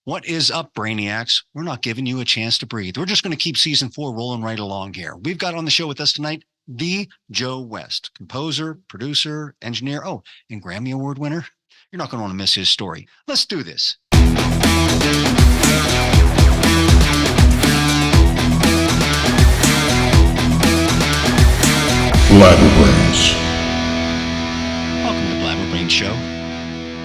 What is up, Brainiacs? We're not giving you a chance to breathe. We're just going to keep season 4 rolling right along here. We've got on the show with us tonight, the Joe West, composer, producer, engineer, and Grammy Award winner. You're not going to want to miss his story. Let's do this. Blabber Brains. Welcome to Blabber Brains Show.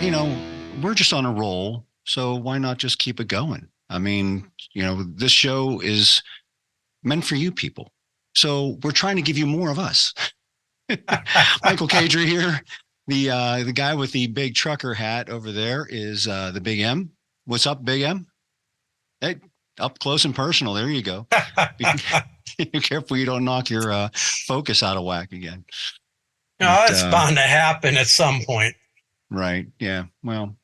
You know, we're just on a roll, so why not just keep it going? I mean, this show is meant for you people. So we're trying to give you more of us. Michael Cadre here. The guy with the big trucker hat over there is the Big M. What's up, Big M? Hey, up close and personal. There you go. Be careful you don't knock your focus out of whack again. No, it's bound to happen at some point. Right. Yeah. Well,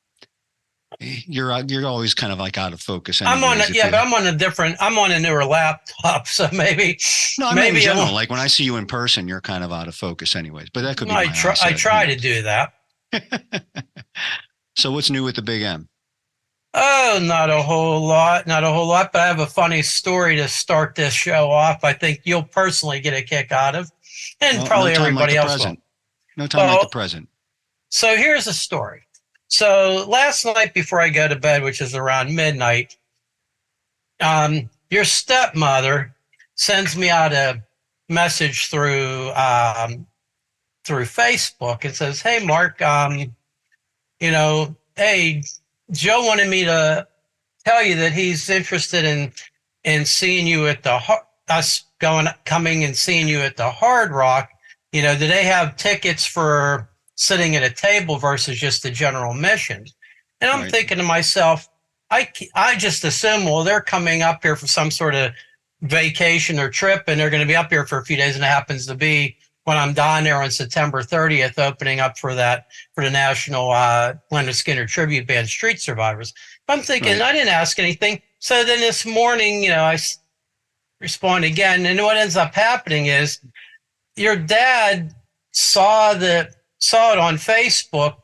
you're always kind of like out of focus. I'm on a newer laptop, so maybe. No, I mean in general, like when I see you in person, you're kind of out of focus, anyways. But that could be. I try to do that. So what's new with the Big M? Oh, not a whole lot. But I have a funny story to start this show off. I think you'll personally get a kick out of, and probably everybody else will. No time like the present. So here's a story. So last night before I go to bed, which is around midnight, your stepmother sends me out a message through Facebook. It says, "Hey, Mark, hey, Joe wanted me to tell you that he's interested in seeing you at coming and seeing you at the Hard Rock. Do they have tickets for sitting at a table versus just the general admission?" And I'm thinking to myself, I just assume, well, they're coming up here for some sort of vacation or trip, and they're going to be up here for a few days, and it happens to be when I'm down there on September 30th, opening up for the National Leonard Skinner Tribute Band Street Survivors. I'm thinking, I didn't ask anything. So then this morning, I respond again, and what ends up happening is your dad saw it on Facebook,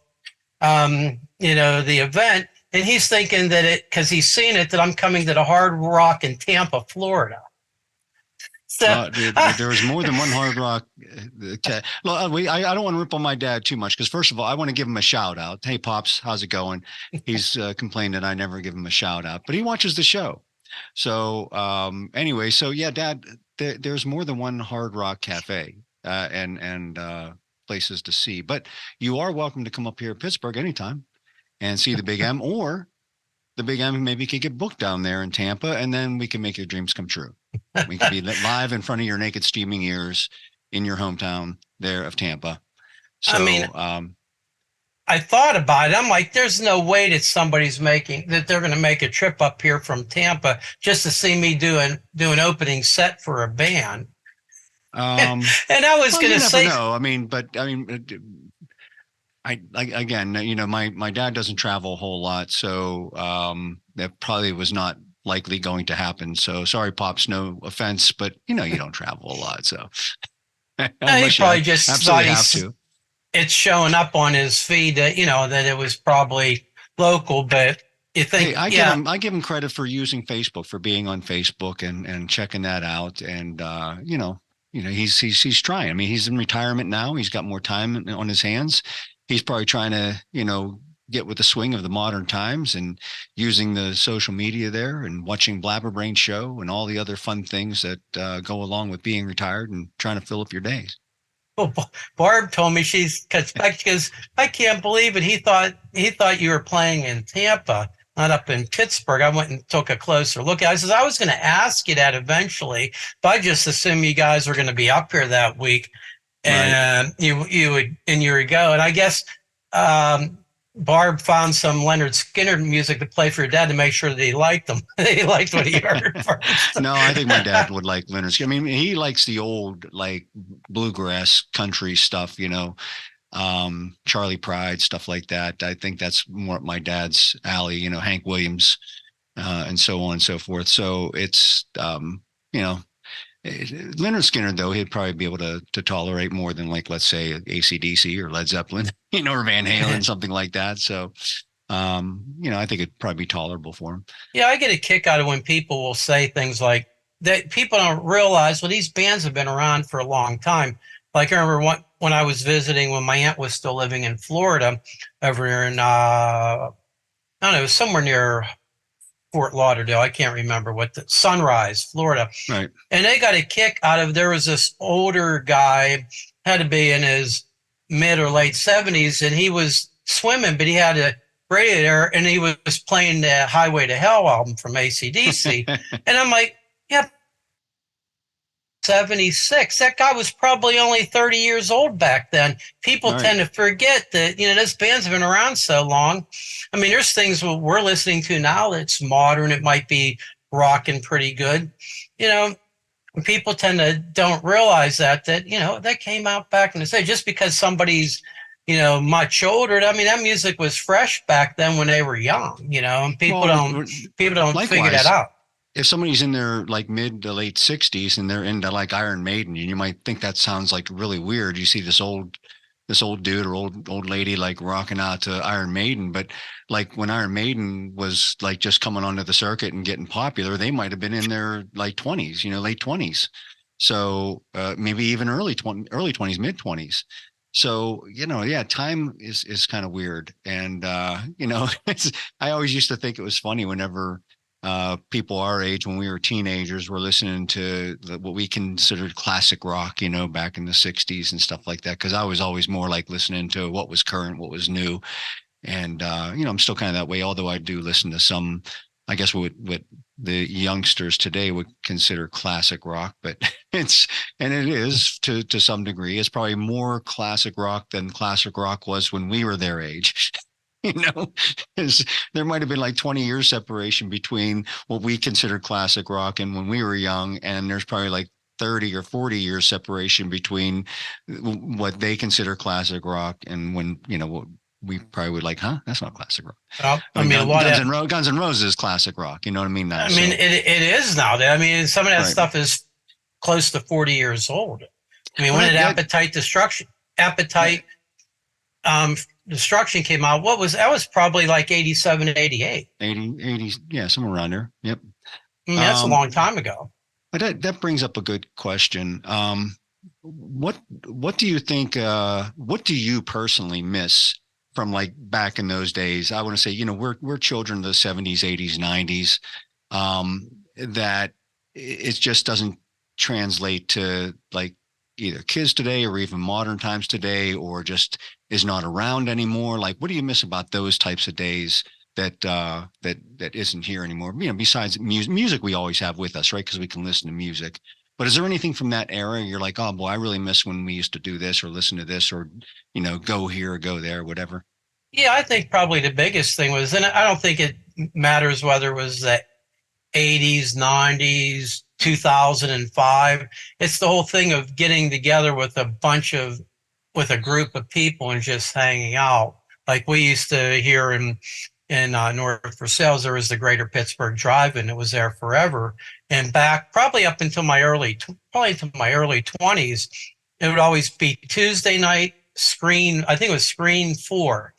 the event, and he's thinking that because he's seen it, that I'm coming to the Hard Rock in Tampa, Florida. So, there was more than one Hard Rock. I don't want to rip on my dad too much because, first of all, I want to give him a shout out. Hey, Pops, how's it going? He's complained that I never give him a shout out, but he watches the show. So anyway, Dad, there's more than one Hard Rock cafe and places to see, but you are welcome to come up here to Pittsburgh anytime and see the Big M, or the Big M maybe could get booked down there in Tampa, and then we can make your dreams come true. We can be live in front of your naked steaming ears in your hometown there of Tampa. So, I thought about it. I'm like, there's no way that they're going to make a trip up here from Tampa just to see me do an opening set for a band. And I was going to say, no, my dad doesn't travel a whole lot, so that probably was not likely going to happen. So sorry, Pops, no offense, but you don't travel a lot, so he probably just thought it's showing up on his feed that that it was probably local. But you think, I give him credit for using Facebook, for being on Facebook and checking that out, and he's trying. I mean, he's in retirement now. He's got more time on his hands. He's probably trying to, get with the swing of the modern times and using the social media there and watching Blabber Brain Show and all the other fun things that go along with being retired and trying to fill up your days. Well, Barb told me because I can't believe it. He thought you were playing in Tampa, not up in Pittsburgh. I went and took a closer look. I said, I was going to ask you that eventually, but I just assumed you guys were going to be up here that week. And you would go. And I guess Barb found some Leonard Skinner music to play for your dad to make sure that he liked them. He liked what he heard first. No, I think my dad would like Leonard Skinner. I mean, he likes the old, like, bluegrass country stuff, Charlie Pride, stuff like that. I think that's more up my dad's alley, Hank Williams, and so on and so forth. So it's, Leonard Skinner, though, he'd probably be able to tolerate more than, like, let's say AC/DC or Led Zeppelin, or Van Halen, something like that. So I think it'd probably be tolerable for him. Yeah, I get a kick out of when people will say things like that. People don't realize, well, these bands have been around for a long time. Like I remember when I was visiting when my aunt was still living in Florida, over in I don't know, it was somewhere near Fort Lauderdale. I can't remember what Sunrise, Florida. Right. And they got a kick out of, there was this older guy, had to be in his mid or late 70s, and he was swimming, but he had a radio and he was playing the Highway to Hell album from AC/DC. And I'm like, yeah, 76. That guy was probably only 30 years old back then. People tend to forget that, this band's been around so long. I mean, there's things we're listening to now that's modern. It might be rocking pretty good. People tend to don't realize that that came out back in the day. Just because somebody's, much older, I mean, that music was fresh back then when they were young, and people don't figure that out. If somebody's in their like mid to late 60s and they're into like Iron Maiden, and you might think that sounds like really weird. You see this old dude or old lady like rocking out to Iron Maiden, but like when Iron Maiden was like just coming onto the circuit and getting popular, they might have been in their like 20s, late 20s. So maybe even early 20s, mid 20s. So, time is kind of weird. And, I always used to think it was funny whenever people our age, when we were teenagers, were listening to what we considered classic rock, back in the 60s and stuff like that. Cause I was always more like listening to what was current, what was new. And, I'm still kind of that way, although I do listen to some, I guess what the youngsters today would consider classic rock, but it is to some degree. It's probably more classic rock than classic rock was when we were their age. There might have been like 20 years separation between what we considered classic rock and when we were young. And there's probably like 30 or 40 years separation between what they consider classic rock and when, what we probably would like, that's not classic rock. Well, I mean, Guns N' Roses is classic rock. You know what I mean? Now, it is now. I mean, some of that stuff is close to 40 years old. I mean, when did Appetite Destruction came out? That was probably like 87, 88. 80, yeah, somewhere around there. Yep. I mean, that's a long time ago. But that brings up a good question. What do you think, what do you personally miss from like back in those days? I want to say, we're children of the 70s, 80s, 90s, that it just doesn't translate to like either kids today or even modern times today, or just is not around anymore. Like, what do you miss about those types of days that isn't here anymore? Besides music we always have with us, right? Because we can listen to music. But is there anything from that era you're like, oh boy, I really miss when we used to do this or listen to this or, go here or go there, whatever? Yeah, I think probably the biggest thing was, and I don't think it matters whether it was the 80s, 90s, 2005. It's the whole thing of getting together with a group of people and just hanging out. Like we used to here in North Versailles, there was the Greater Pittsburgh Drive-In. It was there forever. And back probably up until my early 20s, it would always be Tuesday night I think it was Screen 4.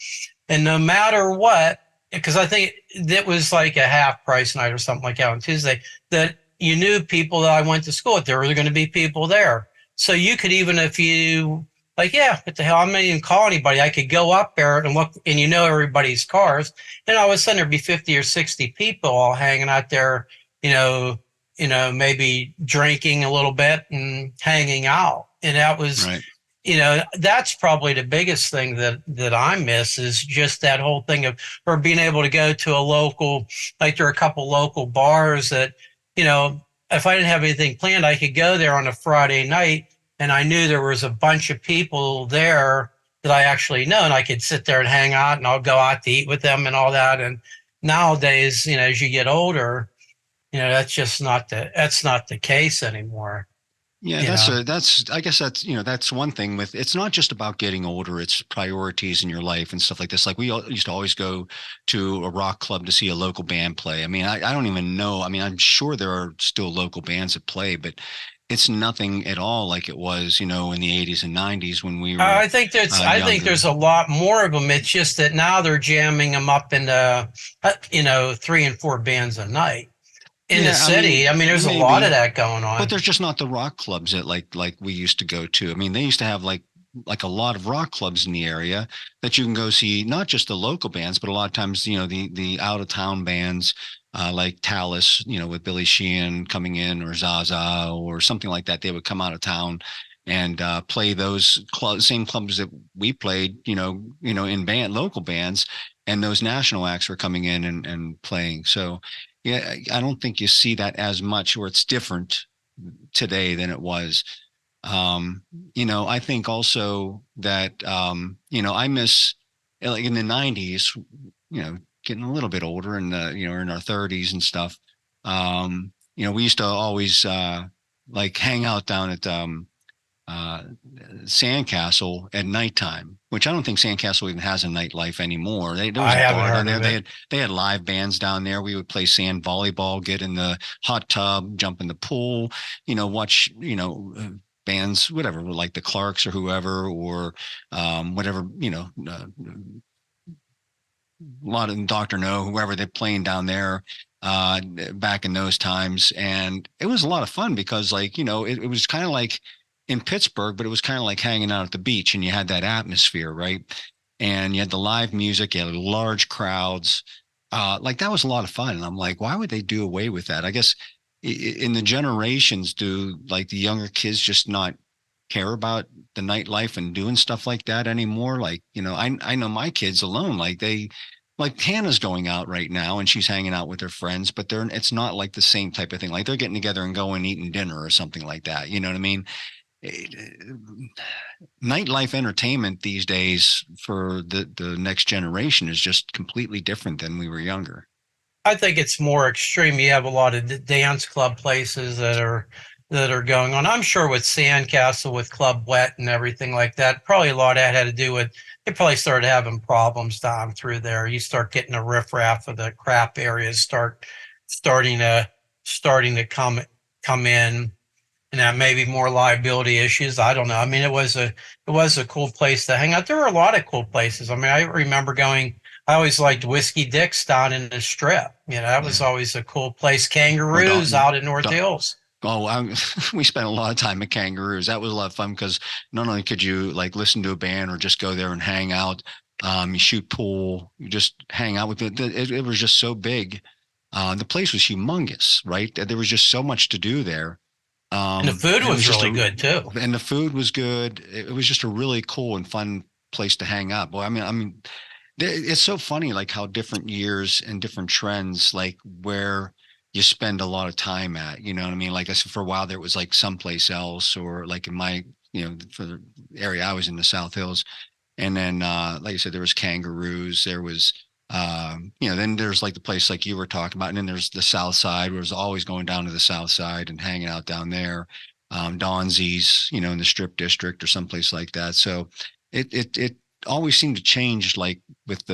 And no matter what, because I think that was like a half price night or something like that on Tuesday, that you knew people that I went to school with. There were going to be people there. So you could, even if you like, what the hell, I'm not even call anybody. I could go up there and look, and everybody's cars. And all of a sudden there'd be 50 or 60 people all hanging out there, maybe drinking a little bit and hanging out. And that was, right. That's probably the biggest thing that I miss, is just that whole thing or being able to go to a local, like there are a couple local bars that, if I didn't have anything planned, I could go there on a Friday night and I knew there was a bunch of people there that I actually know, and I could sit there and hang out, and I'll go out to eat with them and all that. And nowadays, as you get older, that's just not the case anymore. Yeah, I guess that's one thing with, it's not just about getting older, it's priorities in your life and stuff like this. Like we used to always go to a rock club to see a local band play. I mean, I don't even know. I mean, I'm sure there are still local bands that play, but it's nothing at all like it was, in the 80s and 90s when we were I think there's a lot more of them. It's just that now they're jamming them up into, 3 and 4 bands a night in the city. I mean, there's a lot of that going on. But there's just not the rock clubs that like we used to go to. I mean, they used to have like a lot of rock clubs in the area that you can go see, not just the local bands, but a lot of times, the out of town bands, like Talus, with Billy Sheehan coming in, or Zaza or something like that. They would come out of town and play those same clubs that we played, in local bands, and those national acts were coming in and playing. So yeah, I don't think you see that as much, or it's different today than it was. I think also that, I miss, like in the 90s, getting a little bit older, and in our 30s and stuff. We used to always like hang out down at Sandcastle at nighttime, which I don't think Sandcastle even has a nightlife anymore. There was a bar down there. They had live bands down there. We would play sand volleyball, get in the hot tub, jump in the pool, watch, bands, whatever, like the Clarks or whoever, or whatever, a lot of Dr. No, whoever they're playing down there back in those times. And it was a lot of fun because, like, it was kind of like in Pittsburgh, but it was kind of like hanging out at the beach, and you had that atmosphere, right? And you had the live music, you had large crowds. Like that was a lot of fun. And I'm like, why would they do away with that? I guess in the generations, do like the younger kids just not care about the nightlife and doing stuff like that anymore? Like, I know my kids alone, like Hannah's going out right now and she's hanging out with her friends, but it's not like the same type of thing. Like they're getting together and going eating dinner or something like that. You know what I mean? Nightlife entertainment these days for the next generation is just completely different than we were younger. I think it's more extreme. You have a lot of dance club places that are going on. I'm sure with Sandcastle, with Club Wet and everything like that, probably a lot of that had to do with, they probably started having problems down through there. You start getting a riffraff of the crap areas starting to come in, and that maybe more liability issues. I don't know. I mean, it was a cool place to hang out. There were a lot of cool places. I mean, I remember I always liked Whiskey Dick's down in the Strip. That was always a cool place. Kangaroos out in North Hills. Oh, we spent a lot of time at Kangaroos. That was a lot of fun because not only could you like listen to a band or just go there and hang out, you shoot pool, you just hang out with it. It was just so big. The place was humongous, right? There was just so much to do there. And the food was really good too. And the food was good. It was just a really cool and fun place to hang out. Well, I mean, it's so funny, like how different years and different trends, like where you spend a lot of time at, you know what I mean? Like I said, for a while there, it was like someplace else, or like in my, for the area I was in, the South Hills. And then, like I said, there was Kangaroos, there was, then there's like the place like you were talking about. And then there's the South Side, where it was always going down to the South Side and hanging out down there. Donzi's, in the Strip District or someplace like that. So it always seemed to change, like with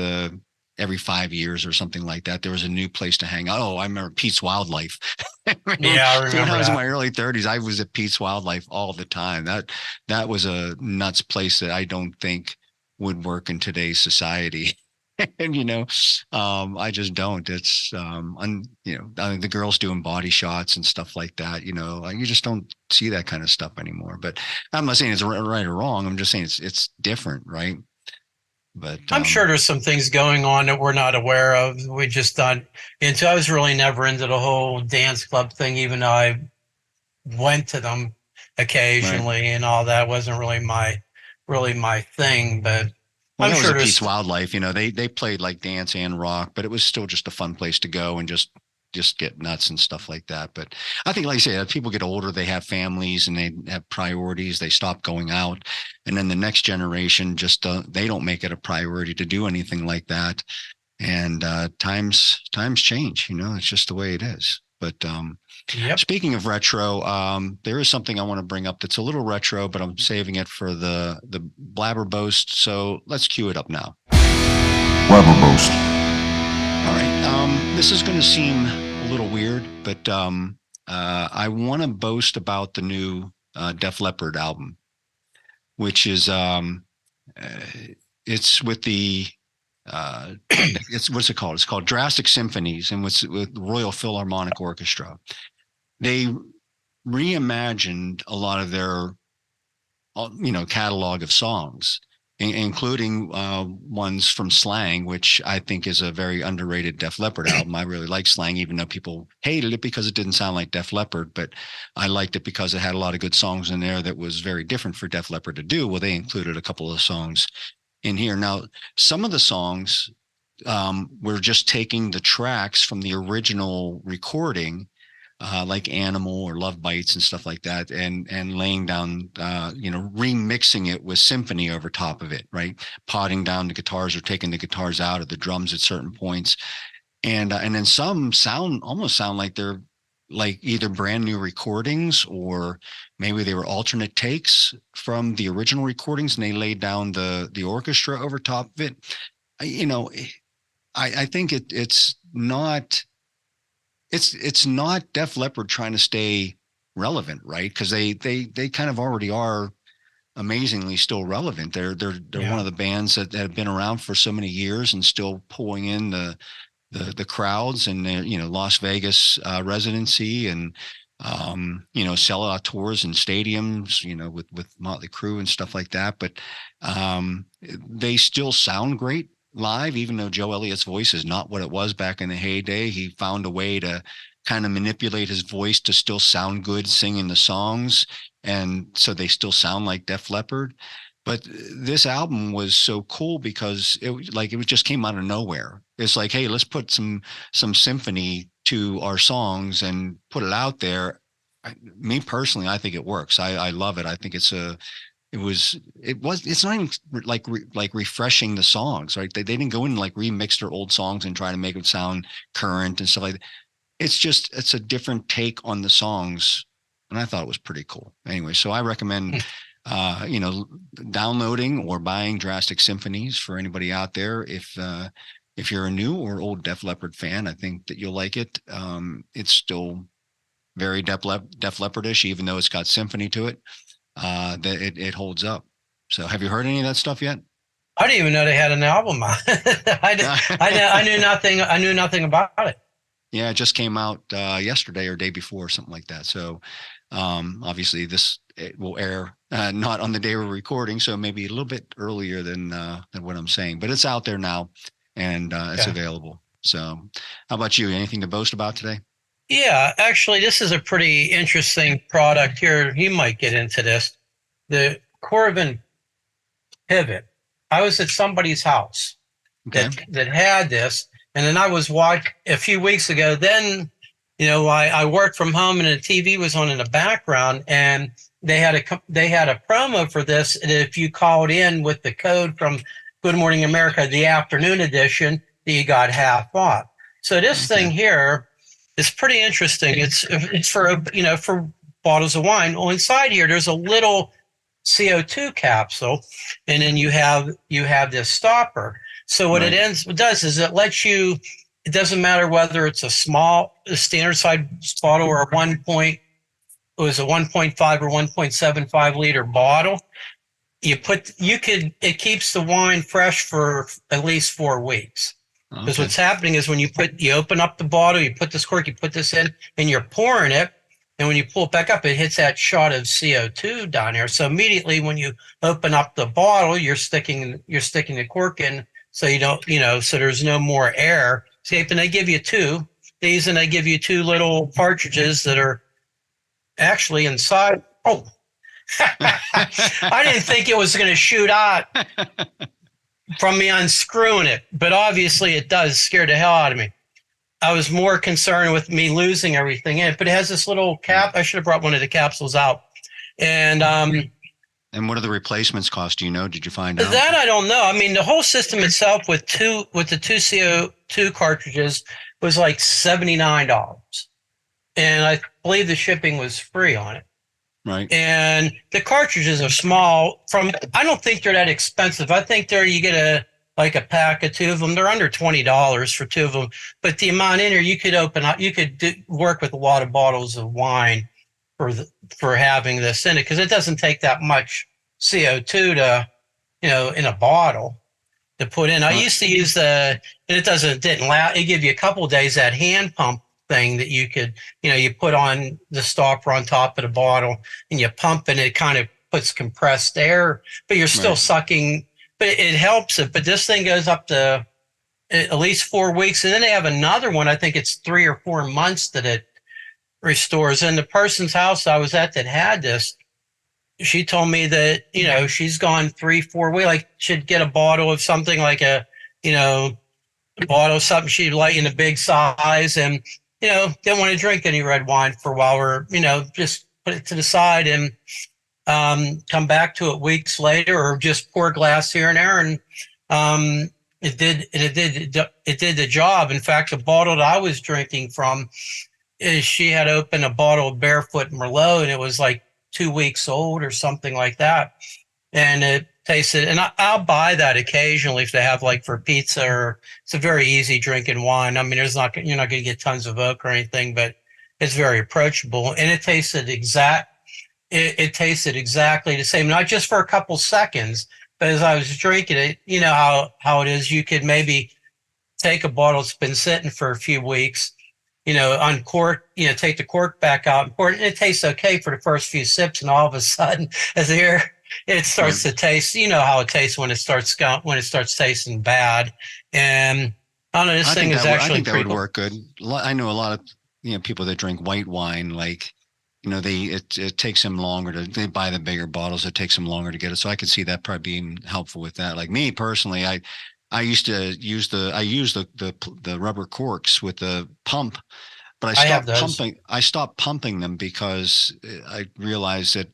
every 5 years or something like that, there was a new place to hang out. Oh, I remember Pete's Wildlife. Yeah, I remember. When I was in my early 30s, I was at Pete's Wildlife all the time. That was a nuts place that I don't think would work in today's society. And I just don't. It's I mean, the girls doing body shots and stuff like that. You just don't see that kind of stuff anymore. But I'm not saying it's right or wrong. I'm just saying it's different, right? But I'm sure there's some things going on that we're not aware of. We just don't. And so I was really never into the whole dance club thing, even though I went to them occasionally, right, and all that wasn't really my thing. But I'm sure there's Pete's Wildlife. They played like dance and rock, but it was still just a fun place to go and just get nuts and stuff like that. But I think, like I say, as people get older, they have families and they have priorities. They stop going out, and then the next generation just they don't make it a priority to do anything like that. And times change. It's just the way it is. But yep. Speaking of retro, there is something I want to bring up that's a little retro, but I'm saving it for the Blabber Boast. So let's cue it up now. Blabber Boast. All right. This is going to seem a little weird, but I want to boast about the new Def Leppard album, which is it's with the it's what's it called? It's called Drastic Symphonies, and with Royal Philharmonic Orchestra. They reimagined a lot of their catalog of songs, including ones from Slang, which I think is a very underrated Def Leppard album. I really like Slang, even though people hated it because it didn't sound like Def Leppard, but I liked it because it had a lot of good songs in there that was very different for Def Leppard to do. Well, they included a couple of songs in here. Now, some of the songs were just taking the tracks from the original recording, like Animal or Love Bites and stuff like that, and laying down, remixing it with symphony over top of it, right? Potting down the guitars or taking the guitars out of the drums at certain points. And then some almost sound like they're like either brand new recordings, or maybe they were alternate takes from the original recordings, and they laid down the orchestra over top of it. I think it's not Def Leppard trying to stay relevant, right? Because they kind of already are amazingly still relevant. They're one of the bands that have been around for so many years and still pulling in the crowds, and their Las Vegas residency, and sellout tours and stadiums, with Motley Crue and stuff like that. But they still sound great live, even though Joe Elliott's voice is not what it was back in the heyday. He found a way to kind of manipulate his voice to still sound good singing the songs, and so they still sound like Def Leppard. But this album was so cool because it just came out of nowhere. It's like, hey, let's put some symphony to our songs and put it out there. Me personally, I think it works. I love it. I think it's not even like refreshing the songs, right? They didn't go in and like remix their old songs and try to make them sound current and stuff like that. It's a different take on the songs, and I thought it was pretty cool. Anyway, so I recommend downloading or buying Drastic Symphonies for anybody out there. If you're a new or old Def Leppard fan, I think that you'll like it. It's still very Def Leppardish, even though it's got symphony to it. That it holds up. So, have you heard any of that stuff yet? I didn't even know they had an album out. I knew nothing. I knew nothing about it. Yeah, it just came out yesterday or day before, something like that. So, obviously, it will air not on the day we're recording, so maybe a little bit earlier than what I'm saying. But it's out there now, and it's available. So, how about you? Anything to boast about today? Yeah, actually, this is a pretty interesting product here. You might get into this. The Coravin Pivot. I was at somebody's house that had this, and then I was watching a few weeks ago. Then, I worked from home, and the TV was on in the background, and they had a promo for this. And if you called in with the code from Good Morning America, the afternoon edition, you got half off. So this thing here is pretty interesting. It's for for bottles of wine. Well, inside here, there's a little CO2 capsule, and then you have this stopper. So what it does is it lets you. It doesn't matter whether it's a standard size bottle or a 1.5 or 1.75 liter bottle. It keeps the wine fresh for at least 4 weeks. Because what's happening is when you open up the bottle, you put this cork, you put this in, and you're pouring it. And when you pull it back up, it hits that shot of CO2 down there. So immediately when you open up the bottle, you're sticking the cork in, so you don't, so there's no more air escape. And they give you these, and they give you 2 little cartridges that are actually inside. Oh, I didn't think it was going to shoot out from me unscrewing it, but obviously it does. Scare the hell out of me. I was more concerned with me losing everything in it, but it has this little cap. I should have brought one of the capsules out. And what do the replacements cost? Do you know? Did you find out? That I don't know. I mean, the whole system itself with the 2 CO2 cartridges was like $79. And I believe the shipping was free on it. Right. And the cartridges are small. I don't think they're that expensive. I think you get like a pack of two of them. They're under $20 for two of them. But the amount in there, you could open up, you could work with a lot of bottles of wine for having this in it, because it doesn't take that much CO2 to, in a bottle to put in. I used to use and it didn't last. It give you a couple of days, that hand pump thing that you could, you put on the stopper on top of the bottle and you pump, and it kind of puts compressed air, but you're still sucking, but it helps it. But this thing goes up to at least 4 weeks. And then they have another one, I think it's 3 or 4 months that it restores. And the person's house I was at that had this, she told me that, she's gone 3-4 weeks, like she'd get a bottle of something, like a bottle of something she'd like in a big size, and, didn't want to drink any red wine for a while, or, just put it to the side and come back to it weeks later, or just pour a glass here and there. And it did the job. In fact, the bottle that I was drinking from, she had opened a bottle of Barefoot Merlot, and it was like 2 weeks old or something like that. And it tasted, and I'll buy that occasionally if they have, like, for pizza, or it's a very easy drinking wine. I mean, you're not going to get tons of oak or anything, but it's very approachable. And it tasted it tasted exactly the same, not just for a couple seconds, but as I was drinking it, how it is, you could maybe take a bottle that's been sitting for a few weeks, uncork, take the cork back out and pour it, and it tastes okay for the first few sips, and all of a sudden, it starts to taste, how it tastes when it starts tasting bad. And I don't know, this thing is actually, I think that would work good. I know a lot of people that drink white wine, like, it takes them longer they buy the bigger bottles. It takes them longer to get it. So I could see that probably being helpful with that. Like me personally, I used to use the rubber corks with the pump, but I stopped pumping them because I realized that,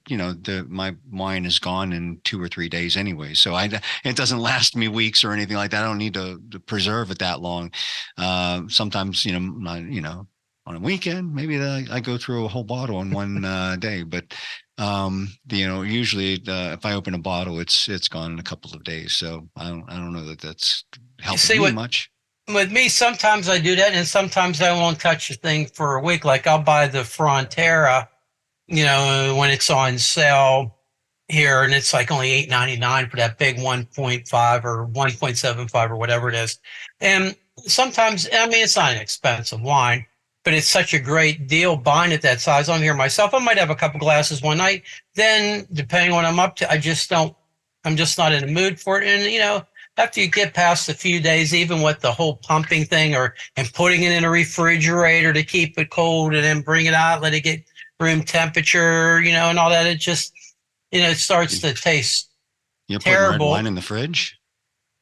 my wine is gone in 2 or 3 days anyway. So it doesn't last me weeks or anything like that. I don't need to preserve it that long. Sometimes, on a weekend, maybe I go through a whole bottle in one day, but usually if I open a bottle, it's gone in a couple of days. So I don't know that that's helping me much. With me, sometimes I do that, and sometimes I won't touch a thing for a week. Like, I'll buy the Frontera, when it's on sale here, and it's like only $8.99 for that big 1.5 or 1.75 or whatever it is. And sometimes, it's not an expensive wine, but it's such a great deal buying it that size. I'm here myself. I might have a couple glasses one night. Then, depending on what I'm up to, I'm just not in the mood for it. And, after you get past a few days, even with the whole pumping thing and putting it in a refrigerator to keep it cold and then bring it out, let it get room temperature, and all that, it just, it starts to taste terrible. Putting red wine in the fridge?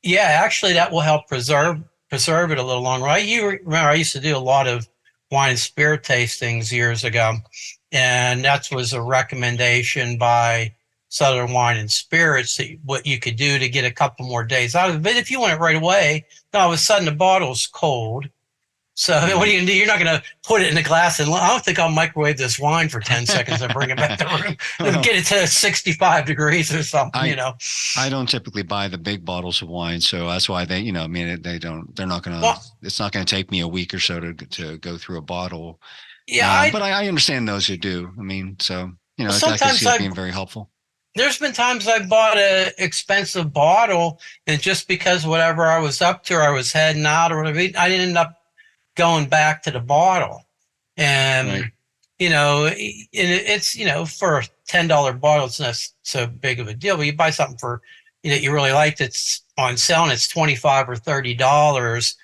Yeah, actually, that will help preserve it a little longer. You remember, I used to do a lot of wine and spirit tastings years ago, and that was a recommendation by Southern Wine and Spirits, what you could do to get a couple more days out of it. But if you want it right away, then all of a sudden the bottle's cold. So what are you going to do? You're not going to put it in a glass, and I don't think I'll microwave this wine for 10 seconds and bring it back to the room and get it to 65 degrees or something, I don't typically buy the big bottles of wine, so that's why they're not going to, it's not going to take me a week or so to go through a bottle. Yeah. But I understand those who do. So, I can see it being very helpful. There's been times I bought an expensive bottle, and just because whatever I was up to, or I was heading out or whatever, I didn't end up going back to the bottle. And, right. It's, for a $10 bottle, it's not so big of a deal, but you buy something for, you really like that's on sale and it's $25 or $30,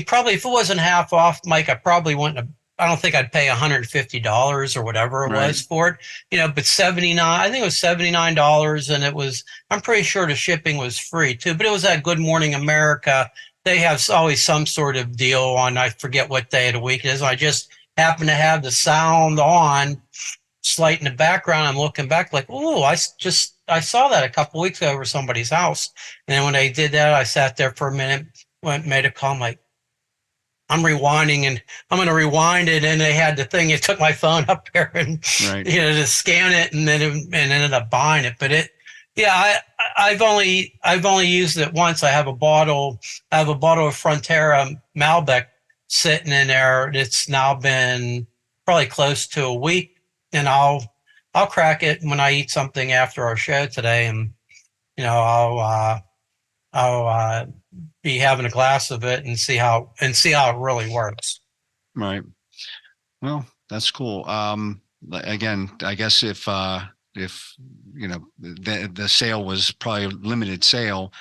probably if it wasn't half off, Mike, I probably wouldn't have, I don't think I'd pay $150 or whatever it was for it, but I think it was $79, and I'm pretty sure the shipping was free too, but it was at Good Morning America. They have always some sort of deal on, I forget what day of the week it is. I just happen to have the sound on slight in the background. I'm looking back like, oh, I saw that a couple weeks ago over somebody's house. And then when they did that, I sat there for a minute, made a call, I'm like, I'm rewinding, and I'm going to rewind it. And they had the thing, it took my phone up there and, to scan it, and then and ended up buying it. But Yeah, I've only used it once. I have a bottle of Frontera Malbec sitting in there. It's now been probably close to a week, and I'll crack it when I eat something after our show today, and you know I'll be having a glass of it and see how it really works. Right. Well, that's cool. Again, I guess if the sale was probably a limited sale,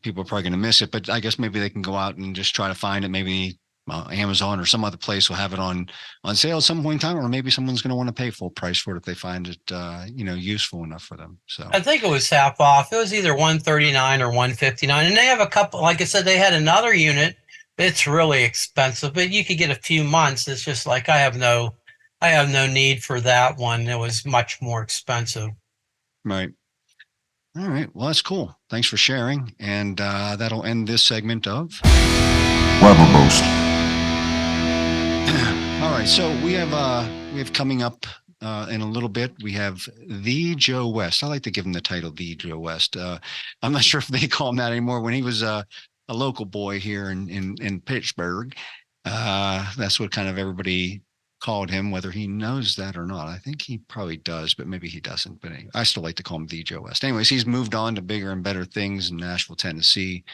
people are probably going to miss it. But I guess maybe they can go out and just try to find it. Maybe Amazon or some other place will have it on sale at some point in time, or maybe someone's going to want to pay full price for it if they find it useful enough for them. So I think it was half off. It was either 139 or 159, and they have a couple. Like I said, they had another unit. It's really expensive, but you could get a few months. It's just like I have no need for that one. It was much more expensive. right. All right. Well, that's cool. Thanks for sharing. And that'll end this segment of Blabber Boast. All right. So we have coming up in a little bit, we have the Joe West. I like to give him the title, the Joe West. I'm not sure if they call him that anymore. When he was a local boy here in Pittsburgh, that's what kind of everybody called him, whether he knows that or not. I think he probably does, but maybe he doesn't. But anyway, I still like to call him the Joe West. Anyways, he's moved on to bigger and better things in Nashville, Tennessee.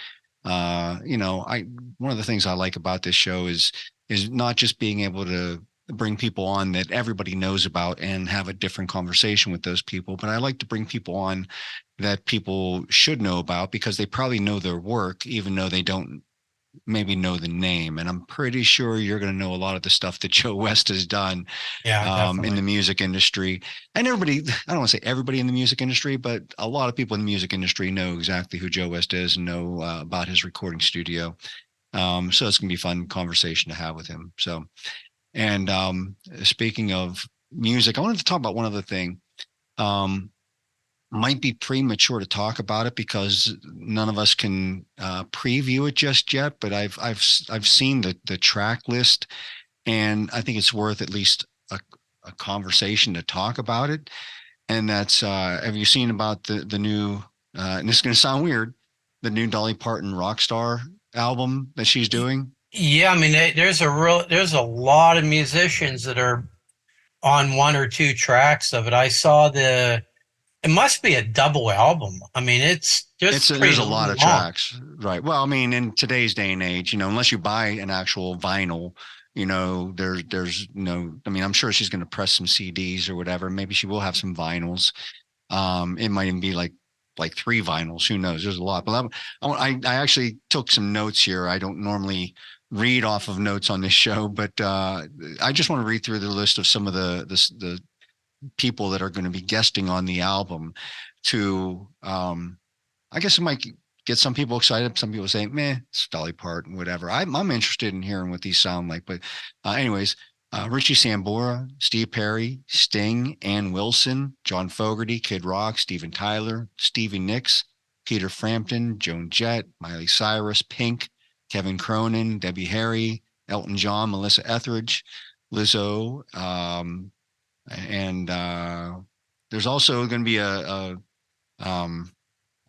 One of the things I like about this show is not just being able to bring people on that everybody knows about and have a different conversation with those people, but I like to bring people on that people should know about because they probably know their work, even though they don't maybe know the name. And I'm pretty sure you're going to know a lot of the stuff that Joe West has done in the music industry. And everybody, I don't want to say everybody in the music industry, but a lot of people in the music industry know exactly who Joe West is and know about his recording studio. So it's going to be a fun conversation to have with him. So, and speaking of music, I wanted to talk about one other thing. Might be premature to talk about it because none of us can preview it just yet. But I've seen the track list, and I think it's worth at least a conversation to talk about it. And that's have you seen about the new? And this is going to sound weird, the new Dolly Parton Rockstar album that she's doing. Yeah, I mean, there's a lot of musicians that are on one or two tracks of it. I saw it must be a double album. I mean, there's a lot of tracks, right? Well, I mean, in today's day and age, unless you buy an actual vinyl, there's no. I mean, I'm sure she's going to press some CDs or whatever. Maybe she will have some vinyls. It might even be like 3 vinyls. Who knows? There's a lot. But I actually took some notes here. I don't normally read off of notes on this show, but I just want to read through the list of some of the people that are going to be guesting on the album to I guess it might get some people excited. Some people say, meh, it's Dolly Parton, whatever. I'm interested in hearing what these sound like. But anyways, Richie Sambora, Steve Perry, Sting, Ann Wilson, John Fogerty, Kid Rock, Steven Tyler, Stevie Nicks, Peter Frampton, Joan Jett, Miley Cyrus, Pink, Kevin Cronin, Debbie Harry, Elton John, Melissa Etheridge, Lizzo, and there's also going to be a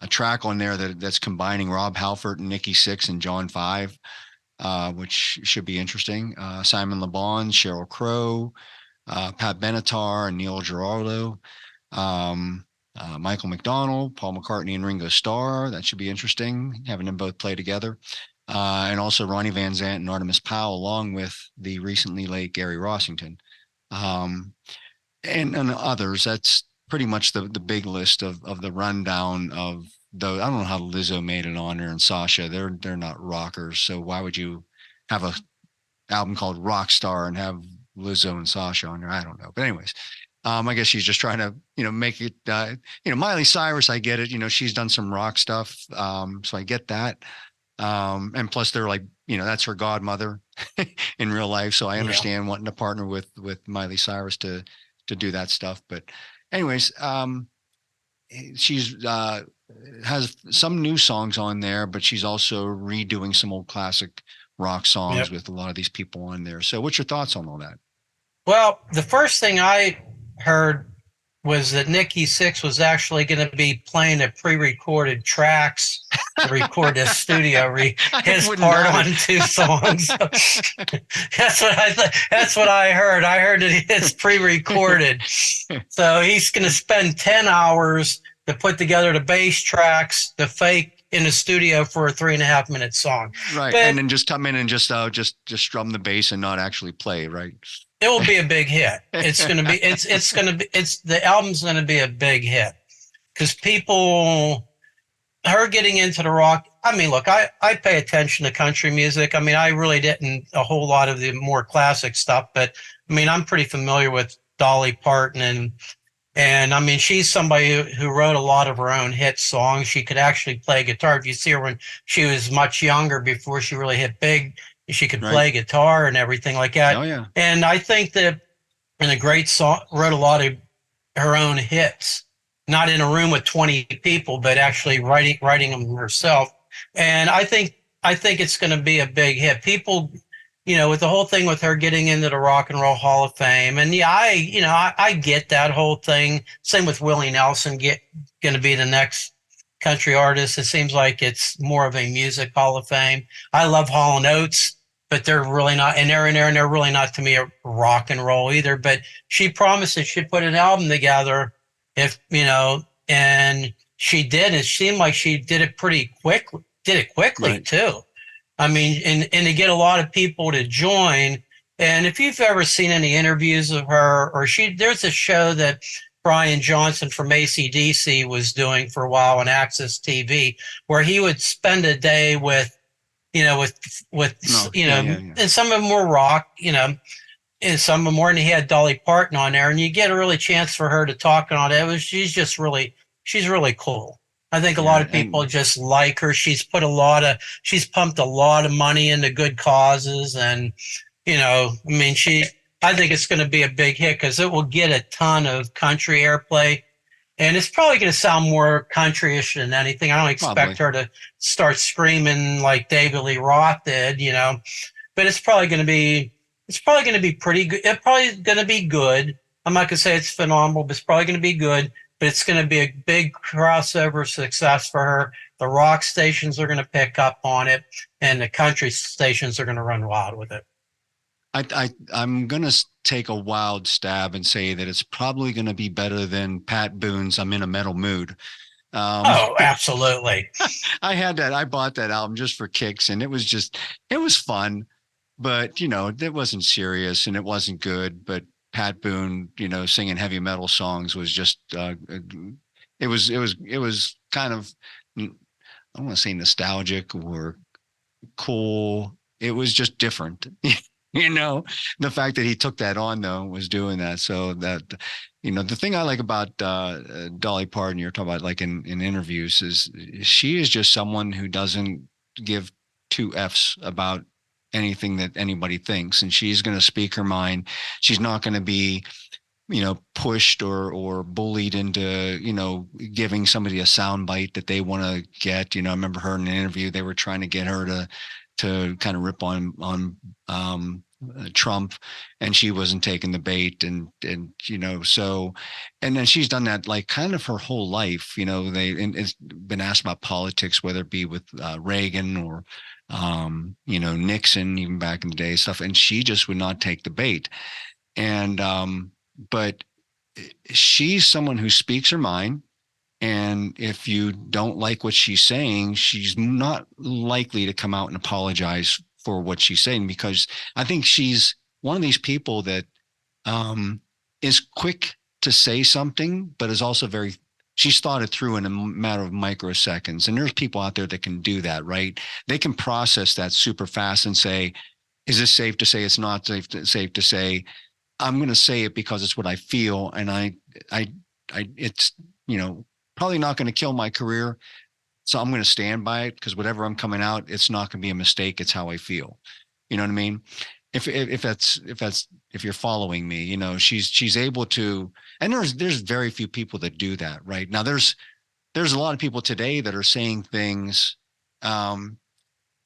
track on there that's combining Rob Halford and Nikki Sixx and John Five, which should be interesting. Simon Le Bon, Sheryl Crow, Pat Benatar, and Neil Giraldo, Michael McDonald, Paul McCartney, and Ringo Starr. That should be interesting, having them both play together. And also Ronnie Van Zant and Artemis Powell, along with the recently late Gary Rossington. And others. That's pretty much the big list of the rundown of those. I don't know how Lizzo made it on there, and Sasha. They're not rockers, so why would you have a album called Rockstar and have Lizzo and Sasha on there? I don't know. But anyways, I guess she's just trying to make it. Miley Cyrus, I get it. She's done some rock stuff, so I get that. And plus, they're like, that's her godmother in real life, so I understand wanting to partner with Miley Cyrus to do that stuff. But anyways, she's has some new songs on there, but she's also redoing some old classic rock songs with a lot of these people on there. So what's your thoughts on all that? Well, the first thing I heard was that Nikki Sixx was actually going to be playing the pre-recorded tracks to record his studio his part on 2 songs. That's what I thought. That's what I heard. I heard that it's pre-recorded. So he's going to spend 10 hours to put together the bass tracks, the fake in the studio for a 3.5 minute song. Right. But and then just come in and just strum the bass and not actually play. Right. it will be a big hit. It's going to be, the album's going to be a big hit because her getting into the rock. I mean, look, I pay attention to country music. I mean, I really didn't a whole lot of the more classic stuff, but I mean, I'm pretty familiar with Dolly Parton and I mean, she's somebody who wrote a lot of her own hit songs. She could actually play guitar. If you see her when she was much younger, before she really hit big, she could play guitar and everything like that. Oh, yeah. And I think that in a great song, wrote a lot of her own hits, not in a room with 20 people, but actually writing them herself. And I think it's going to be a big hit. People, with the whole thing with her getting into the Rock and Roll Hall of Fame. And yeah, I get that whole thing. Same with Willie Nelson going to be the next country artist. It seems like it's more of a music Hall of Fame. I love Hall & Oates, but they're really not, and they're really not to me a rock and roll either. But she promised that she'd put an album together and she did. It seemed like she did it quickly Right. too. I mean, and to get a lot of people to join. And if you've ever seen any interviews of her, there's a show that Brian Johnson from AC/DC was doing for a while on Access TV, where he would spend a day with and some of them were rock, and some of them were, and he had Dolly Parton on there, and you get a really chance for her to talk on it. She's really cool. I think a lot of people just like her. She's pumped a lot of money into good causes. And, I think it's going to be a big hit because it will get a ton of country airplay. And it's probably going to sound more countryish than anything. I don't expect her to start screaming like David Lee Roth did, but it's probably going to be pretty good. It's probably going to be good. I'm not going to say it's phenomenal, but it's probably going to be good. But it's going to be a big crossover success for her. The rock stations are going to pick up on it, and the country stations are going to run wild with it. I'm going to take a wild stab and say that it's probably going to be better than Pat Boone's I'm in a Metal Mood. Absolutely. I had that. I bought that album just for kicks, and it was fun, but it wasn't serious and it wasn't good. But Pat Boone, singing heavy metal songs was just, it was kind of, I don't want to say nostalgic or cool. It was just different. The fact that he took that on though was doing that. So that, the thing I like about Dolly Parton, you're talking about like in interviews, is she is just someone who doesn't give two F's about anything that anybody thinks, and she's going to speak her mind. She's not going to be, pushed or bullied into, giving somebody a soundbite that they want to get. I remember her in an interview, they were trying to get her to kind of rip on Trump, and she wasn't taking the bait, and so, and then she's done that like kind of her whole life. It's been asked about politics, whether it be with Reagan or Nixon, even back in the day, stuff, and she just would not take the bait. And but she's someone who speaks her mind, and if you don't like what she's saying, she's not likely to come out and apologize for what she's saying, because I think she's one of these people that is quick to say something, but is also she's thought it through in a matter of microseconds. And there's people out there that can do that, right? They can process that super fast and say, is this safe to say? It's not safe to say. I'm going to say it because it's what I feel. And it's, probably not going to kill my career. So I'm going to stand by it, because whatever I'm coming out, it's not going to be a mistake. It's how I feel. You know what I mean? If you're following me, she's able to, and there's very few people that do that right now. There's a lot of people today that are saying things,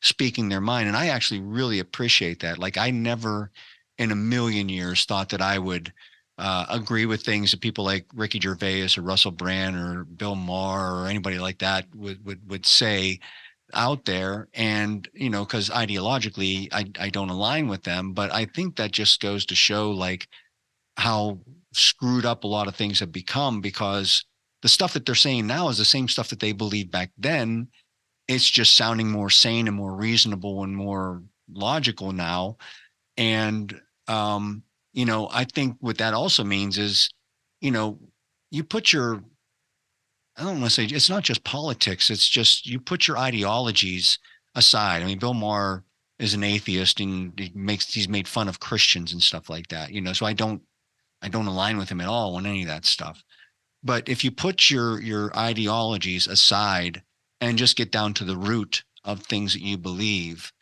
speaking their mind. And I actually really appreciate that. Like, I never in a million years thought that I would agree with things that people like Ricky Gervais or Russell Brand or Bill Maher or anybody like that would say out there. And, because ideologically I don't align with them, but I think that just goes to show like how screwed up a lot of things have become, because the stuff that they're saying now is the same stuff that they believed back then. It's just sounding more sane and more reasonable and more logical now. And, I think what that also means is, you put your, I don't want to say, it's not just politics. It's just, you put your ideologies aside. I mean, Bill Maher is an atheist and he's made fun of Christians and stuff like that, so I don't align with him at all on any of that stuff. But if you put your ideologies aside and just get down to the root of things that you believe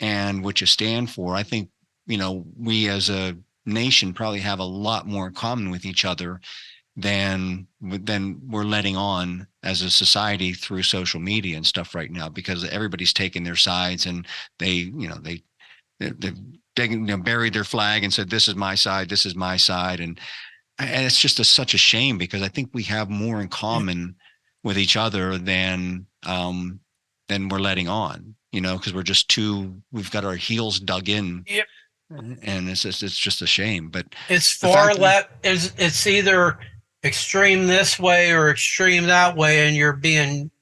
and what you stand for, I think, we as a nation probably have a lot more in common with each other than we're letting on as a society through social media and stuff right now, because everybody's taking their sides and they buried their flag and said, this is my side, this is my side. And it's just such a shame, because I think we have more in common with each other than we're letting on, because we've got our heels dug in. Yep. And it's just a shame. But it's far left. It's either extreme this way or extreme that way, and you're being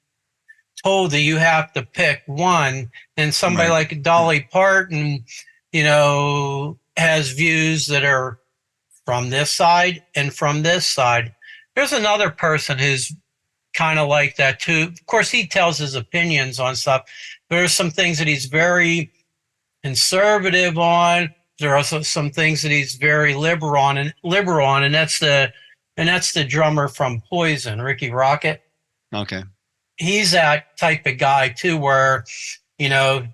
told that you have to pick one. And somebody like Dolly Parton, has views that are from this side and from this side. There's another person who's kind of like that too. Of course, he tells his opinions on stuff. There's some things that he's very conservative on. There are also some things that he's very liberal on, and that's the drummer from Poison, Ricky Rocket. Okay. He's that type of guy too, where, he's a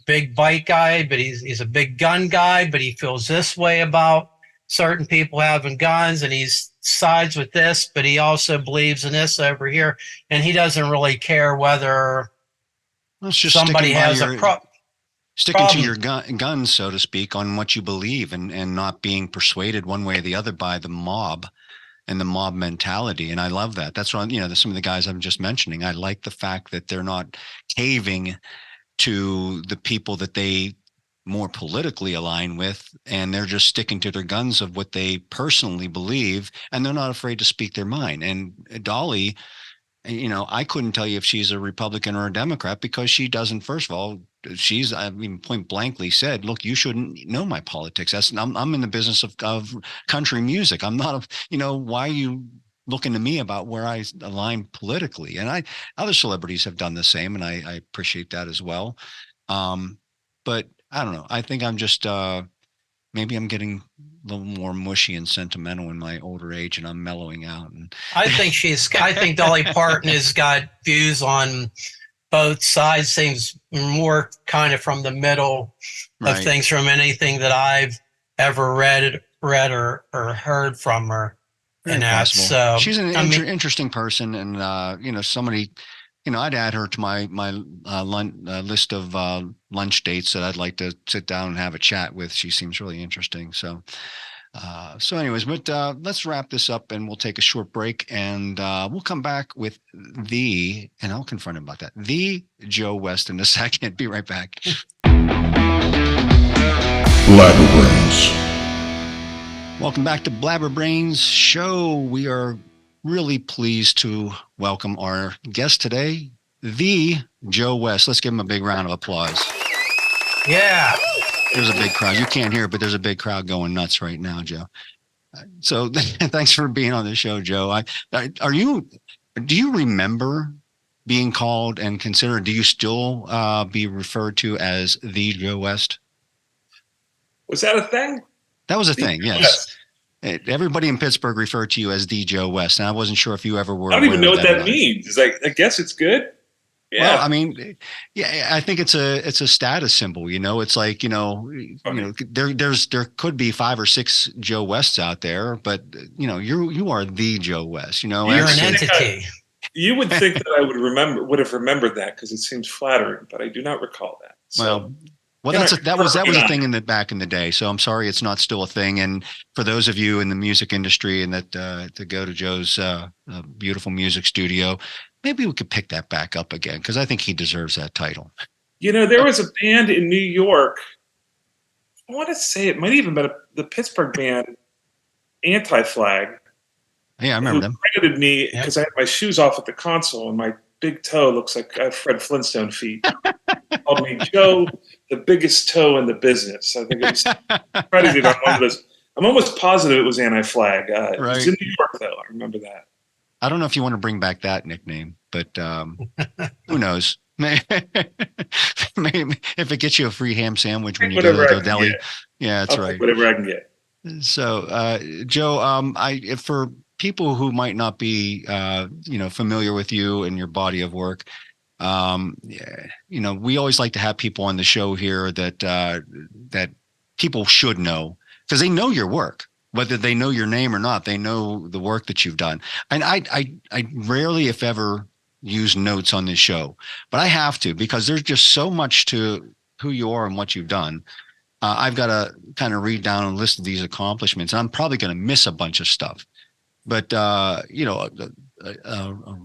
big bike guy, but he's a big gun guy, but he feels this way about certain people having guns, and he sides with this, but he also believes in this over here, and he doesn't really care whether somebody has a problem. Sticking to your guns, so to speak, on what you believe, and not being persuaded one way or the other by the mob and the mob mentality. And I love that. That's what, some of the guys I'm just mentioning, I like the fact that they're not caving to the people that they more politically align with, and they're just sticking to their guns of what they personally believe, and they're not afraid to speak their mind. And Dolly, I couldn't tell you if she's a Republican or a Democrat, because she doesn't. First of all, point blankly said, look, you shouldn't know my politics. I'm in the business of country music. I'm not, why are you looking to me about where I align politically? And other celebrities have done the same, and I appreciate that as well. But I don't know. I think I'm just, maybe I'm getting a little more mushy and sentimental in my older age, and I'm mellowing out. And I think Dolly Parton has got views on both sides, seems more kind of from the middle of things, from anything that I've ever read or heard from her. And so she's an interesting person, and somebody, I'd add her to my list of lunch dates that I'd like to sit down and have a chat with. She seems really interesting. So anyways, but let's wrap this up, and we'll take a short break, and we'll come back with and I'll confront him about that, the Joe West, in a second. Be right back. Blabber Brains. Welcome back to Blabber Brains Show. We are really pleased to welcome our guest today, the Joe West. Let's give him a big round of applause. Yeah. There's a big crowd. You can't hear it, but there's a big crowd going nuts right now, Joe. So thanks for being on the show, Joe. Do you remember being called and considered, do you still be referred to as the Joe West? Was that a thing? That was a thing, yes. Everybody in Pittsburgh referred to you as the Joe West, and I wasn't sure if you ever were. I don't even know what that means. It's like, I guess it's good. Yeah. Well, I mean, yeah, I think it's a status symbol. It's like, there could be 5 or 6 Joe Wests out there, but you are the Joe West. You're an entity. You would think that I would have remembered that, because it seems flattering, but I do not recall that. So. Well, Well, that was a thing back in the day. So I'm sorry it's not still a thing. And for those of you in the music industry and that to go to Joe's beautiful music studio, maybe we could pick that back up again because I think he deserves that title. There was a band in New York. I want to say it might even been the Pittsburgh band, Anti-Flag. Yeah, I remember them. Credited me because I had my shoes off at the console and my big toe looks like I have Fred Flintstone feet. Called me Joe, the biggest toe in the business. I think it was credited on one of those. I'm almost positive it was Anti-Flag. It was in New York, though. I remember that. I don't know if you want to bring back that nickname, but who knows? Maybe if it gets you a free ham sandwich when you go to the deli. Yeah, that's right. Whatever I can get. So, Joe, for people who might not be, familiar with you and your body of work, we always like to have people on the show here that people should know because they know your work, whether they know your name or not. They know the work that you've done. And I rarely, if ever, use notes on this show, but I have to because there's just so much to who you are and what you've done. I've got to kind of read down a list of these accomplishments. And I'm probably going to miss a bunch of stuff, but a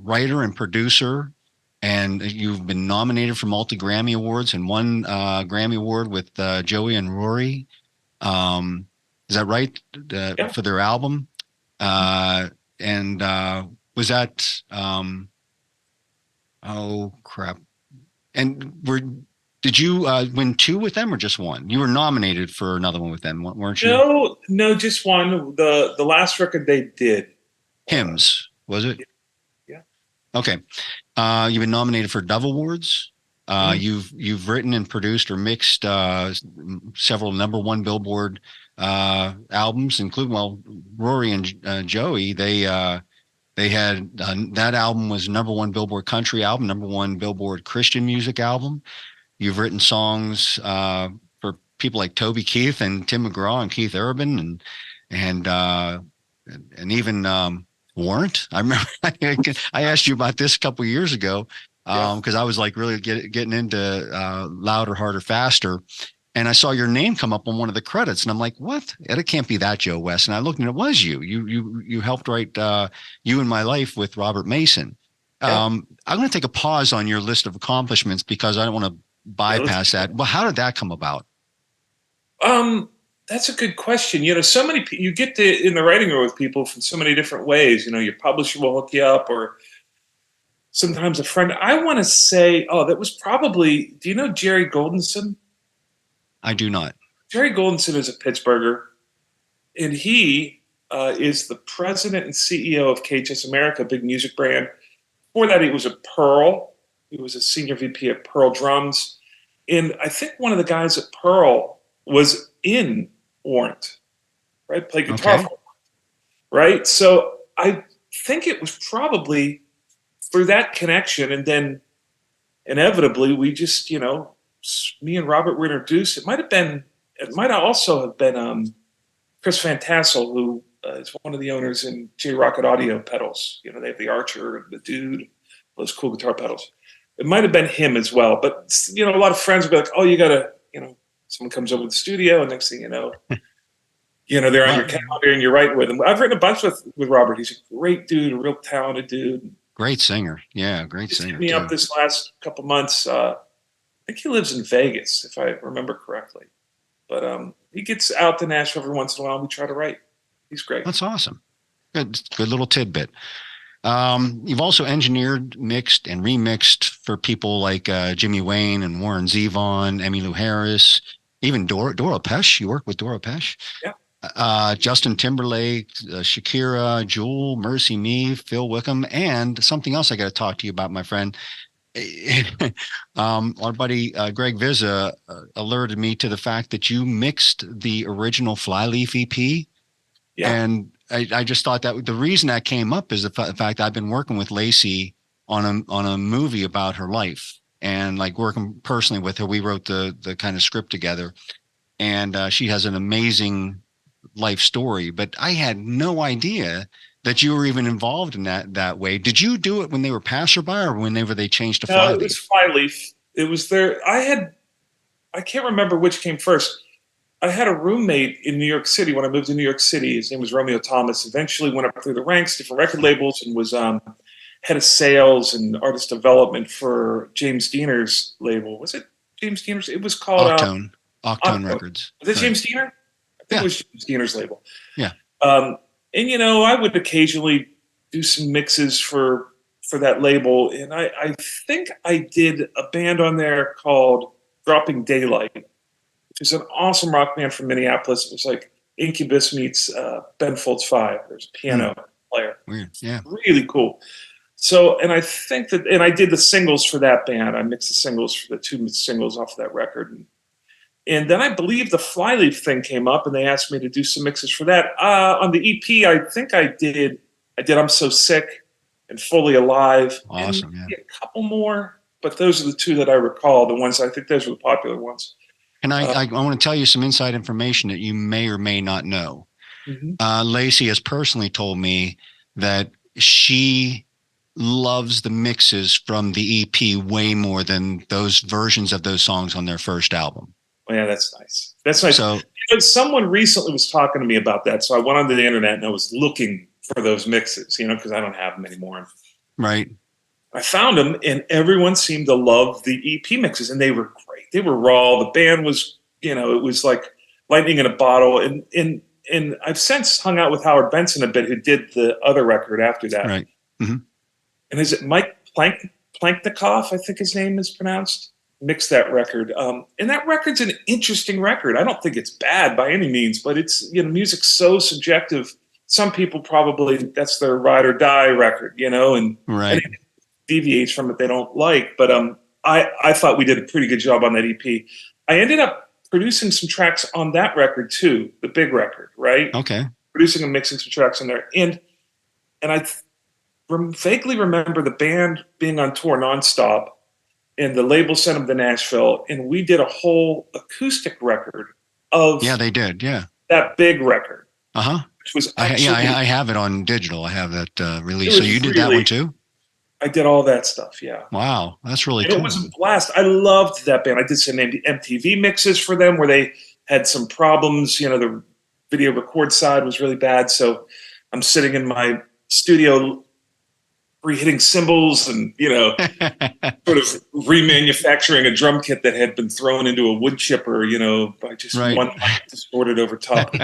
writer and producer, and you've been nominated for multi Grammy Awards and won Grammy Award with Joey and Rory. Is that right? For their album? And was that? Oh crap! And did you win 2 with them or just 1? You were nominated for another one with them, weren't you? No, just 1. The last record they did. Hymns, was it? Yeah. Okay. You've been nominated for Dove Awards. You've written and produced or mixed several #1 Billboard albums, including Rory and Joey. They had that album was #1 Billboard Country album, #1 Billboard Christian Music album. You've written songs for people like Toby Keith and Tim McGraw and Keith Urban and even Warrant. I remember I asked you about this a couple of years ago because I was like really getting into Louder, Harder, Faster. And I saw your name come up on one of the credits, and I'm like, "What? It can't be that Joe West." And I looked, and it was you. You helped write "You in My Life" with Robert Mason. Yeah. I'm going to take a pause on your list of accomplishments because I don't want to bypass that. Well, how did that come about? That's a good question. So many you get in the writing room with people from so many different ways. Your publisher will hook you up, or sometimes a friend. I want to say, that was probably. Do you know Jerry Goldenson? I do not. Jerry Goldenson is a Pittsburgher, and he is the president and CEO of KHS America, a big music brand. Before that, he was at Pearl. He was a senior VP at Pearl Drums. And I think one of the guys at Pearl was in Warrant, right? Played guitar for Warrant, right? So I think it was probably through that connection, and then inevitably we just, me and Robert were introduced. It might also have been Chris Van Tassel, who is one of the owners in J Rocket Audio pedals. They have the Archer, the Dude, those cool guitar pedals. It might have been him as well. But, a lot of friends would be like, oh, you got to, someone comes over to the studio, and next thing you know, they're on your calendar and you're writing with them. I've written a bunch with Robert. He's a great dude, a real talented dude. Great singer. Yeah, great singer. Hit me up this last couple months. I think he lives in Vegas, if I remember correctly. But he gets out to Nashville every once in a while, and we try to write. He's great. That's awesome. Good little tidbit. You've also engineered, mixed, and remixed for people like Jimmy Wayne and Warren Zevon, Emmylou Harris, even Dora Pesh. You work with Dora Pesh? Yeah. Justin Timberlake, Shakira, Jewel, Mercy Me, Phil Wickham, and something else I got to talk to you about, my friend. Our buddy Greg Vizza alerted me to the fact that you mixed the original Flyleaf EP. Yeah. And I just thought that the reason that came up is the fact I've been working with Lacey on a movie about her life, and like working personally with her. We wrote the kind of script together, and she has an amazing life story, but I had no idea that you were even involved in that way. Did you do it when they were passerby or whenever they changed to Flyleaf? No, it was Flyleaf. It was there. I I can't remember which came first. I had a roommate in New York City when I moved to New York City. His name was Romeo Thomas. Eventually went up through the ranks, different record labels, and was head of sales and artist development for James Diener's label. Was it James Diener's? It was called Octone Records. Was it James Diener? I think it was James Diener's label. Yeah. And I would occasionally do some mixes for that label, and I think I did a band on there called Dropping Daylight, which is an awesome rock band from Minneapolis. It was like Incubus meets Ben Folds 5. There's a piano player. Weird. Yeah. Really cool. So, and I think that, and I did the singles for that band. I mixed the singles for the 2 singles off of that record. And then I believe the Flyleaf thing came up, and they asked me to do some mixes for that. On the EP, I think I did I'm So Sick and Fully Alive. Awesome, and a couple more, but those are the 2 that I recall, the ones, I think those were the popular ones. And I want to tell you some inside information that you may or may not know. Mm-hmm. Lacey has personally told me that she loves the mixes from the EP way more than those versions of those songs on their first album. Oh, yeah, that's nice. That's nice. So, someone recently was talking to me about that, so I went onto the internet and I was looking for those mixes, because I don't have them anymore. Right. I found them, and everyone seemed to love the EP mixes, and they were great. They were raw. The band was, it was like lightning in a bottle. And I've since hung out with Howard Benson a bit, who did the other record after that. Right. Mm-hmm. And is it Mike Planknikoff, I think his name is pronounced, mixed that record. And that record's an interesting record. I don't think it's bad by any means, but it's, music's so subjective. Some people probably, that's their ride or die record, and right. And it deviates from it they don't like. But I thought we did a pretty good job on that EP. I ended up producing some tracks on that record too, the big record, right? Okay. Producing and mixing some tracks on there. And I vaguely remember the band being on tour nonstop, and the label sent them to Nashville, and we did a whole acoustic record of they did, that big record. Uh-huh. Which was I have it on digital. I have that release. So you did that one too? I did all that stuff, yeah. Wow, that's really and cool. It was a blast. I loved that band. I did some MTV mixes for them where they had some problems. The video record side was really bad, so I'm sitting in my studio re-hitting cymbals and, sort of remanufacturing a drum kit that had been thrown into a wood chipper, by just one mic distorted over top.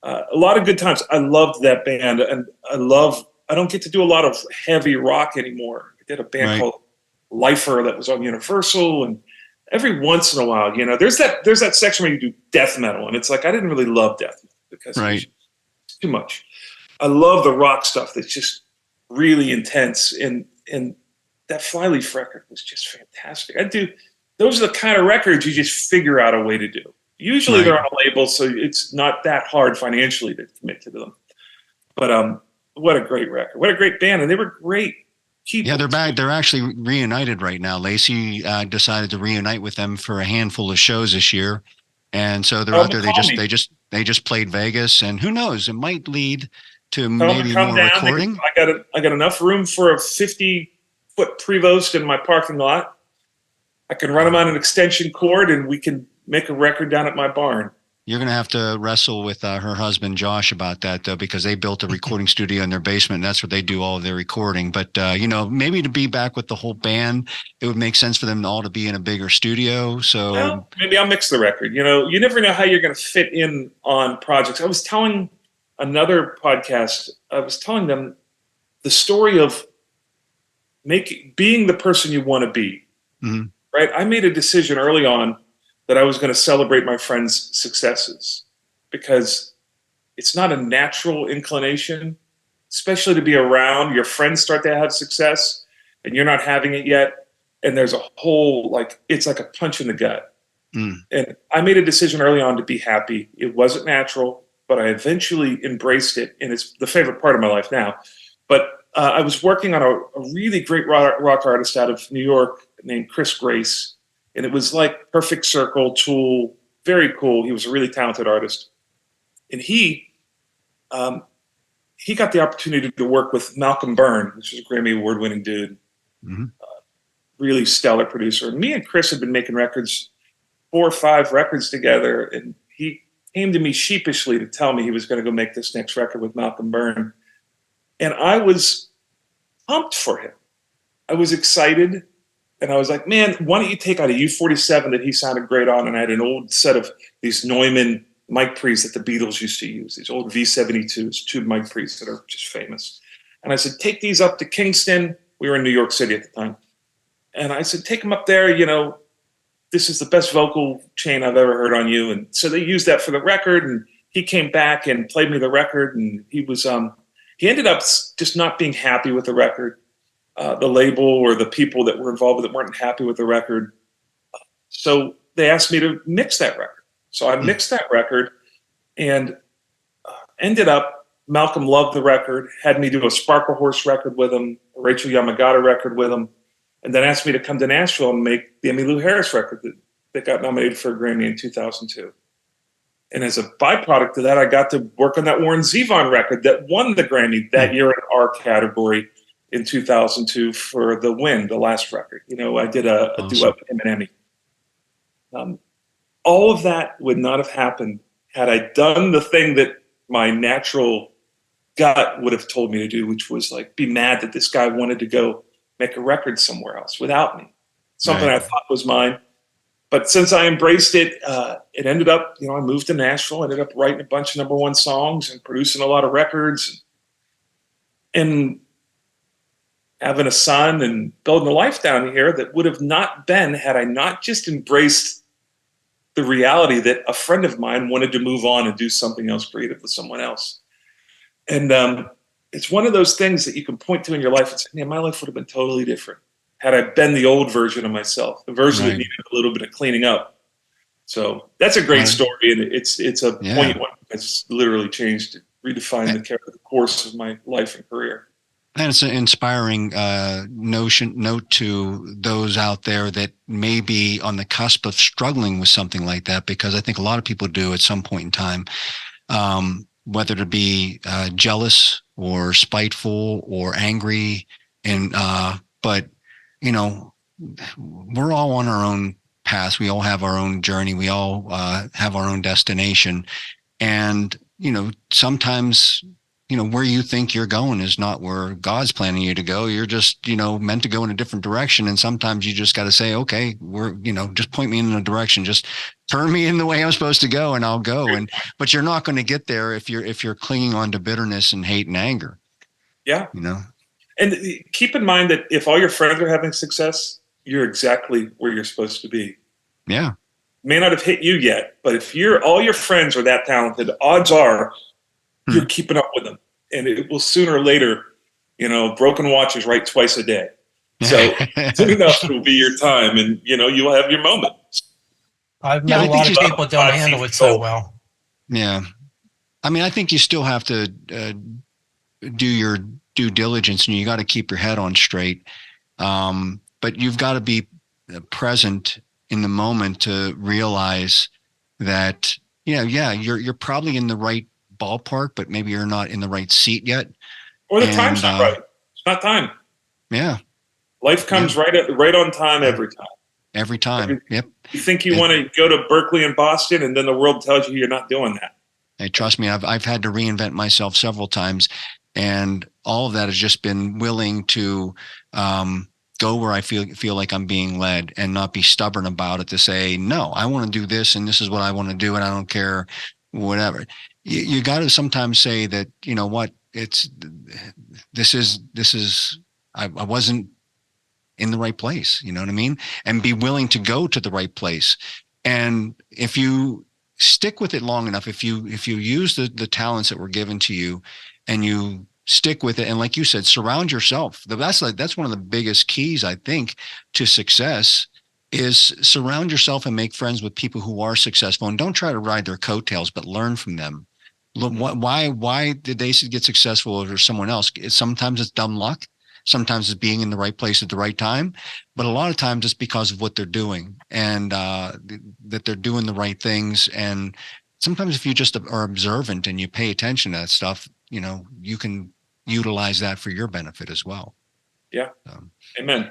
A lot of good times. I loved that band, and I don't get to do a lot of heavy rock anymore. I did a band called Lifer that was on Universal, and every once in a while, there's that section where you do death metal, and it's like I didn't really love death metal because it's too much. I love the rock stuff that's just really intense, and that Flyleaf record was just fantastic. Those are the kind of records you just figure out a way to do. Usually they're on a label, so it's not that hard financially to commit to them. But what a great record. What a great band. And they were great people. Yeah, they're back. They're actually reunited right now. Lacey decided to reunite with them for a handful of shows this year. And so they're out there. They just played Vegas, and who knows, it might lead to maybe more recording. I got enough room for a 50-foot Prevost in my parking lot. I can run them on an extension cord, and we can make a record down at my barn. You're going to have to wrestle with her husband, Josh, about that, though, because they built a recording studio in their basement. And that's where they do all of their recording. But, maybe to be back with the whole band, it would make sense for them all to be in a bigger studio. So maybe I'll mix the record. You never know how you're going to fit in on projects. I was telling another podcast, I was telling them the story of being the person you want to be. Mm-hmm. Right? I made a decision early on that I was going to celebrate my friends' successes because it's not a natural inclination, especially to be around your friends start to have success and you're not having it yet. And there's a whole, it's like a punch in the gut. Mm. And I made a decision early on to be happy. It wasn't natural, but I eventually embraced it. And it's the favorite part of my life now. But I was working on a really great rock artist out of New York named Chris Grace. And it was like Perfect Circle, Tool, very cool. He was a really talented artist. And he got the opportunity to work with Malcolm Byrne, which is a Grammy Award winning dude. Mm-hmm. Really stellar producer. And me and Chris had been making records 4 or 5 records together, and he came to me sheepishly to tell me he was going to go make this next record with Malcolm Byrne. And I was pumped for him. I was excited. And I was like, man, why don't you take out a U47 that he sounded great on? And I had an old set of these Neumann mic pre's that the Beatles used to use, these old V72s, tube mic pre's that are just famous. And I said, take these up to Kingston. We were in New York City at the time. And I said, take them up there. You know, this is the best vocal chain I've ever heard on you. And so they used that for the record. And he came back and played me the record. And he was, he ended up just not being happy with the record. The label or the people that were involved with it weren't happy with the record. So they asked me to mix that record. So I mixed that record and ended up, Malcolm loved the record, had me do a Sparkle Horse record with him, a Rachel Yamagata record with him, and then asked me to come to Nashville and make the Emmylou Harris record that got nominated for a Grammy in 2002. And as a byproduct of that, I got to work on that Warren Zevon record that won the Grammy that year in our category in 2002 for The Wind, the last record. You know, I did a duet with him and Emmy. All of that would not have happened had I done the thing that my natural gut would have told me to do, which was like be mad that this guy wanted to go make a record somewhere else without me. Something I thought was mine. But since I embraced it, it ended up, you know, I moved to Nashville, ended up writing a bunch of #1 songs and producing a lot of records and having a son and building a life down here that would have not been had I not just embraced the reality that a friend of mine wanted to move on and do something else creative with someone else. And it's one of those things that you can point to in your life and say, man, my life would have been totally different had I been the old version of myself, the version that needed a little bit of cleaning up. So that's a great story. And it's a point that's literally changed, redefined the course of my life and career. And it's an inspiring note to those out there that may be on the cusp of struggling with something like that, because I think a lot of people do at some point in time, whether to be jealous or spiteful or angry. And but, you know, we're all on our own path. We all have our own journey. We all have our own destination. And, you know, sometimes, you know, where you think you're going is not where God's planning you to go. You're just, you know, meant to go in a different direction. And sometimes you just got to say, okay, just point me in a direction, just turn me in the way I'm supposed to go and I'll go. But you're not going to get there if you're clinging on to bitterness and hate and anger. Yeah. You know, and keep in mind that if all your friends are having success, you're exactly where you're supposed to be. Yeah. May not have hit you yet, but if all your friends are that talented, odds are you're keeping up with them, and it will sooner or later, you know, broken watches right twice a day. So soon enough it will be your time, and you know, you'll have your moment. I've met a lot of people don't handle it so well. Yeah. I mean, I think you still have to do your due diligence, and you got to keep your head on straight. But you've got to be present in the moment to realize that, you're probably in the right ballpark, but maybe you're not in the right seat yet. Or the time's not right. It's not time. Yeah. Life comes right on time every time. Every time. Yep. You think you want to go to Berkeley and Boston, and then the world tells you you're not doing that. Hey, trust me, I've had to reinvent myself several times, and all of that has just been willing to go where I feel like I'm being led, and not be stubborn about it, to say, no, I want to do this, and this is what I want to do, and I don't care, whatever. You got to sometimes say that, you know what, I wasn't in the right place. You know what I mean? And be willing to go to the right place. And if you stick with it long enough, if you use the talents that were given to you, and you stick with it, and like you said, surround yourself. That's one of the biggest keys, I think, to success, is surround yourself and make friends with people who are successful, and don't try to ride their coattails, but learn from them. Look, why did they get successful over someone else? Sometimes it's dumb luck. Sometimes it's being in the right place at the right time, but a lot of times it's because of what they're doing, and that they're doing the right things. And sometimes if you just are observant and you pay attention to that stuff, you know, you can utilize that for your benefit as well. Yeah. Amen.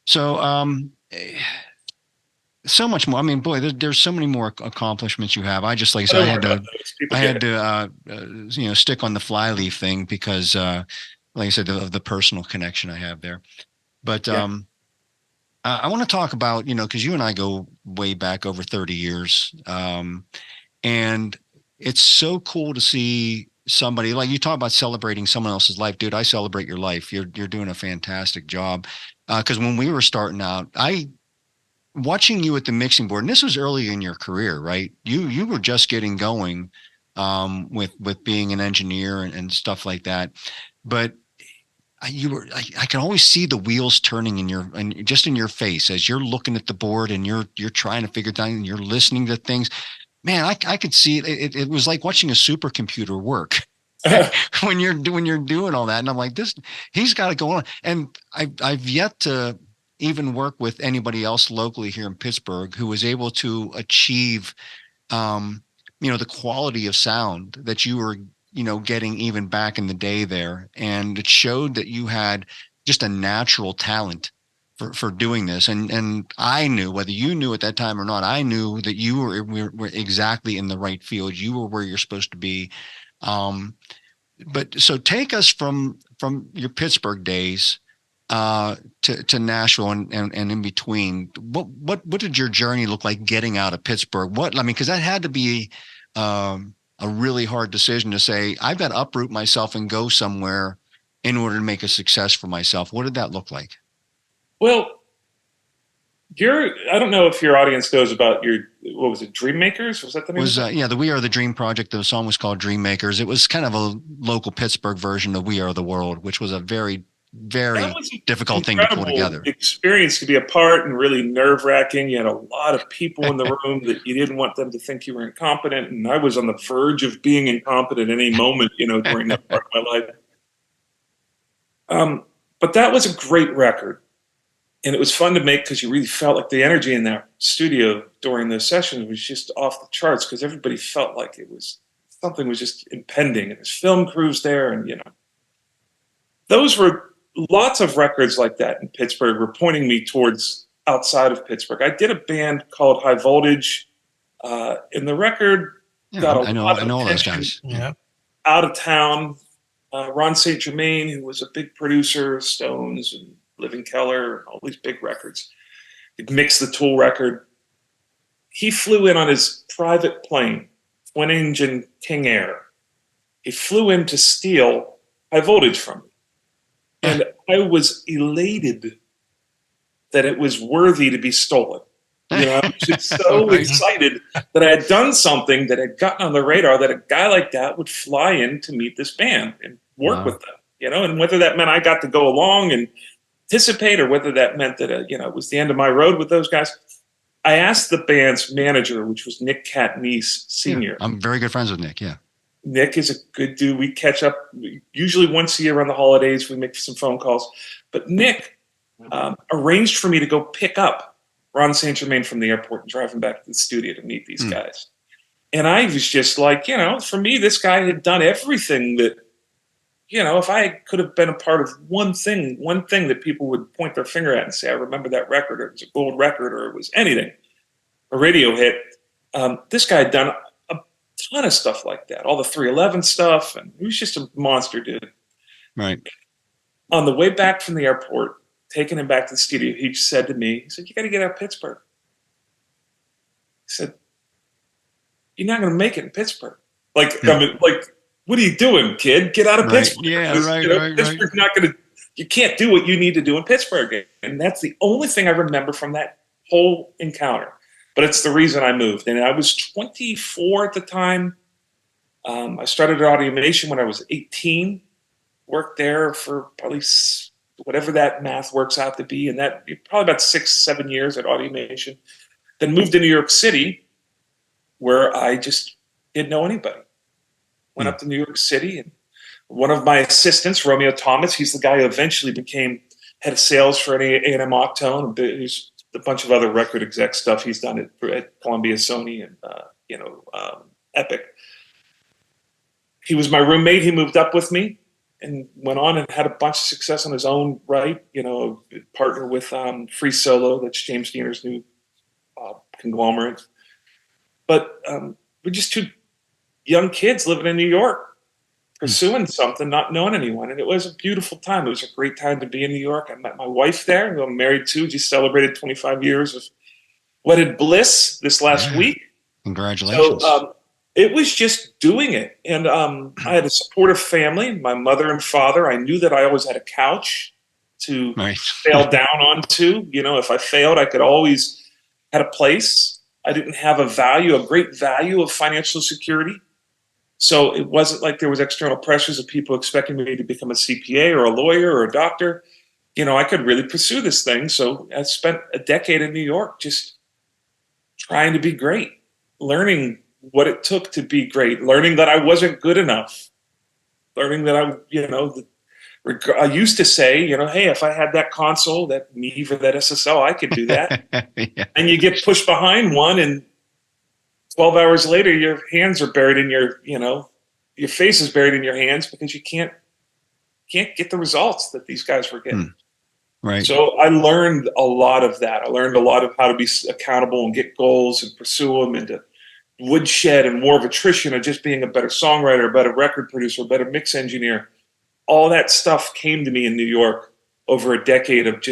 So so much more. I mean, boy, there's so many more accomplishments you have. I just, like I said, Don't worry about those. People get it. stick on the Flyleaf thing because, like I said, of the personal connection I have there. But Yeah. I want to talk about, because you and I go way back over 30 years. And it's so cool to see somebody like you talk about celebrating someone else's life. Dude, I celebrate your life. You're doing a fantastic job. Because when we were starting out, watching you at the mixing board, and this was early in your career, right? You were just getting going with being an engineer and stuff like that. But I can always see the wheels turning just in your face as you're looking at the board and you're trying to figure it out and you're listening to things. Man, I could see it. It was like watching a supercomputer work when you're doing all that. And I'm like, he's got to go on. And I've yet to even work with anybody else locally here in Pittsburgh who was able to achieve, the quality of sound that you were, getting even back in the day there. And it showed that you had just a natural talent for doing this. And I knew, whether you knew at that time or not, I knew that you were exactly in the right field. You were where you're supposed to be. But so take us from your Pittsburgh days to Nashville and in between. What did your journey look like getting out of Pittsburgh? Because that had to be a really hard decision to say, I've got to uproot myself and go somewhere in order to make a success for myself. What did that look like? Well, I don't know if your audience knows about what was it, Dream Makers? Was that the name? The We Are the Dream project. The song was called Dream Makers. It was kind of a local Pittsburgh version of We Are the World, which was a very, very difficult thing to pull together. Experience to be a part, and really nerve-wracking. You had a lot of people in the room that you didn't want them to think you were incompetent, and I was on the verge of being incompetent any moment, during that part of my life. But that was a great record. And it was fun to make because you really felt like the energy in that studio during those sessions was just off the charts because everybody felt like something was just impending. And there's film crews there. And, those were lots of records like that in Pittsburgh were pointing me towards outside of Pittsburgh. I did a band called High Voltage. And the record got a lot of those attention guys. Yeah. Out of town. Ron St. Germain, who was a big producer, Stones and Living Keller, all these big records. He mixed the Tool record. He flew in on his private plane, twin-engine King Air. He flew in to steal High Voltage from me. And I was elated that it was worthy to be stolen. I was just so excited that I had done something that had gotten on the radar that a guy like that would fly in to meet this band and work with them. And whether that meant I got to go along and participate or whether that meant that, it was the end of my road with those guys. I asked the band's manager, which was Nick Katniss Sr. Yeah, I'm very good friends with Nick, yeah. Nick is a good dude. We catch up usually once a year around the holidays. We make some phone calls. But Nick arranged for me to go pick up Ron St. Germain from the airport and drive him back to the studio to meet these guys. And I was just like, for me, this guy had done everything that, if I could have been a part of one thing that people would point their finger at and say, I remember that record, or it was a gold record, or it was anything, a radio hit. This guy had done a ton of stuff like that, all the 311 stuff, and he was just a monster dude. Right. On the way back from the airport, taking him back to the studio, he said to me, he said, you got to get out of Pittsburgh. He said, you're not going to make it in Pittsburgh. What are you doing, kid? Get out of Pittsburgh. Yeah, right. Pittsburgh's not going to, you can't do what you need to do in Pittsburgh. And that's the only thing I remember from that whole encounter. But it's the reason I moved. And I was 24 at the time. I started at Audiomation when I was 18. Worked there for probably whatever that math works out to be. And that probably about 6-7 years at Audiomation. Then moved to New York City, where I just didn't know anybody. Went up to New York City, and one of my assistants, Romeo Thomas, he's the guy who eventually became head of sales for A&M Octone. There's a bunch of other record exec stuff he's done at Columbia, Sony, and Epic. He was my roommate. He moved up with me and went on and had a bunch of success on his own right. Partner with Free Solo. That's James Diener's new conglomerate. But we're just two young kids living in New York, pursuing something, not knowing anyone. And it was a beautiful time. It was a great time to be in New York. I met my wife there, who I'm married to. Just celebrated 25 years of wedded bliss this last week. Congratulations. So it was just doing it. And I had a supportive family, my mother and father. I knew that I always had a couch to fail down onto. You know, if I failed, I could always had a place. I didn't have a great value of financial security. So it wasn't like there was external pressures of people expecting me to become a CPA or a lawyer or a doctor. You know, I could really pursue this thing. So I spent a decade in New York just trying to be great, learning what it took to be great, learning that I wasn't good enough, learning that I used to say, hey, if I had that console, that Neve or that SSL, I could do that. Yeah. And you get pushed behind one, and 12 hours later, your hands are buried in your face is buried in your hands because you can't get the results that these guys were getting. Right. So I learned a lot of that. I learned a lot of how to be accountable and get goals and pursue them, and to woodshed and war of attrition of just being a better songwriter, a better record producer, a better mix engineer. All that stuff came to me in New York over a decade of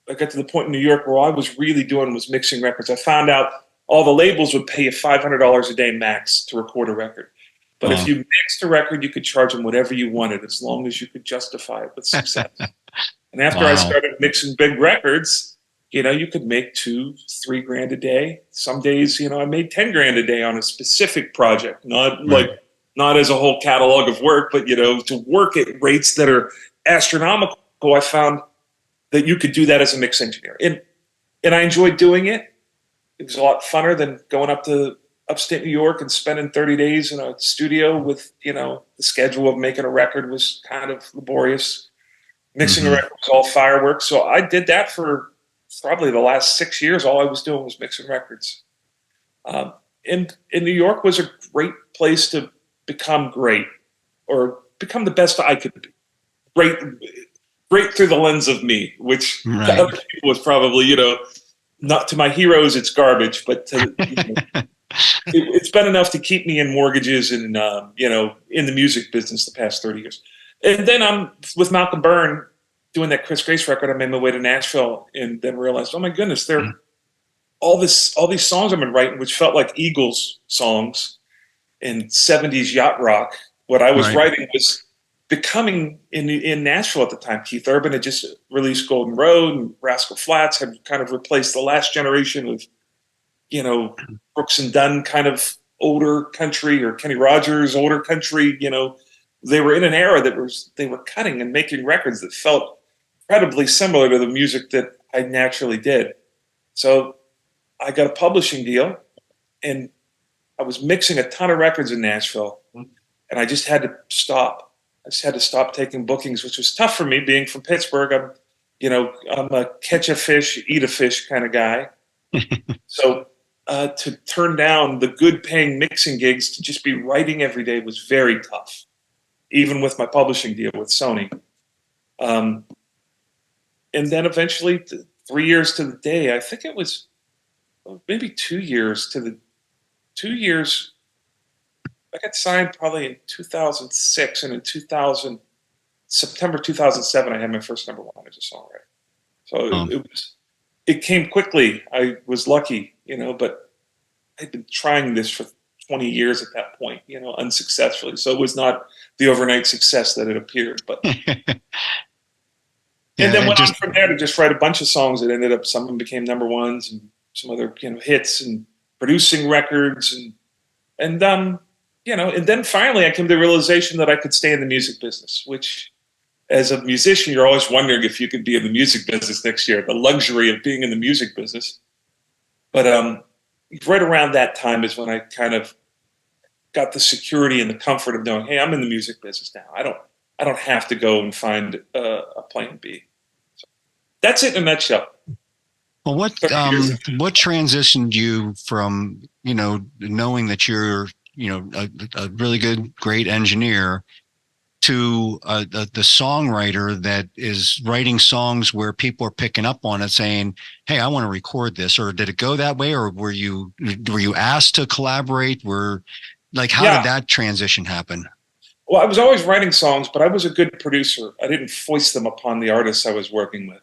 I got to the point in New York where all I was really doing was mixing records. I found out all the labels would pay you $500 a day max to record a record. But if you mixed a record, you could charge them whatever you wanted as long as you could justify it with success. And after I started mixing big records, you could make $2-3 grand a day. Some days, I made 10 grand a day on a specific project, not as a whole catalog of work, but, to work at rates that are astronomical. I found that you could do that as a mix engineer. And I enjoyed doing it. It was a lot funner than going up to upstate New York and spending 30 days in a studio with, the schedule of making a record was kind of laborious. Mixing a record was all fireworks. So I did that for probably the last 6 years. All I was doing was mixing records. And New York was a great place to become great, or become the best I could be. Great through the lens of me, which to other people was probably, not to my heroes, it's garbage, but it's been enough to keep me in mortgages and, in the music business the past 30 years. And then I'm with Malcolm Byrne doing that Chris Grace record. I made my way to Nashville and then realized, oh my goodness, all these songs I've been writing, which felt like Eagles songs and 70s yacht rock. What I was writing was becoming in Nashville at the time. Keith Urban had just released Golden Road, and Rascal Flatts had kind of replaced the last generation of, Brooks and Dunn kind of older country, or Kenny Rogers older country. They were in an era they were cutting and making records that felt incredibly similar to the music that I naturally did. So I got a publishing deal, and I was mixing a ton of records in Nashville, and I just had to stop. I just had to stop taking bookings, which was tough for me being from Pittsburgh. I'm a catch a fish, eat a fish kind of guy. So to turn down the good paying mixing gigs to just be writing every day was very tough, even with my publishing deal with Sony. And then eventually 3 years to the day, I think it was maybe 2 years to the 2 years. I got signed probably in 2006, and in September 2007, I had my first number one as a songwriter. So it came quickly. I was lucky, but I'd been trying this for 20 years at that point, unsuccessfully. So it was not the overnight success that it appeared. But and then went on from there to just write a bunch of songs that ended up, some of them became number ones, and some other hits, and producing records, and then finally I came to the realization that I could stay in the music business, which, as a musician, you're always wondering if you could be in the music business next year, the luxury of being in the music business. But right around that time is when I kind of got the security and the comfort of knowing, hey, I'm in the music business now. I don't have to go and find a plan B. So that's it in a nutshell. Well, what transitioned you from, knowing that you're, a really good, great engineer, to the songwriter that is writing songs where people are picking up on it saying, hey, I want to record this? Or did it go that way? Or were you asked to collaborate? How did that transition happen? Well, I was always writing songs, but I was a good producer. I didn't foist them upon the artists I was working with.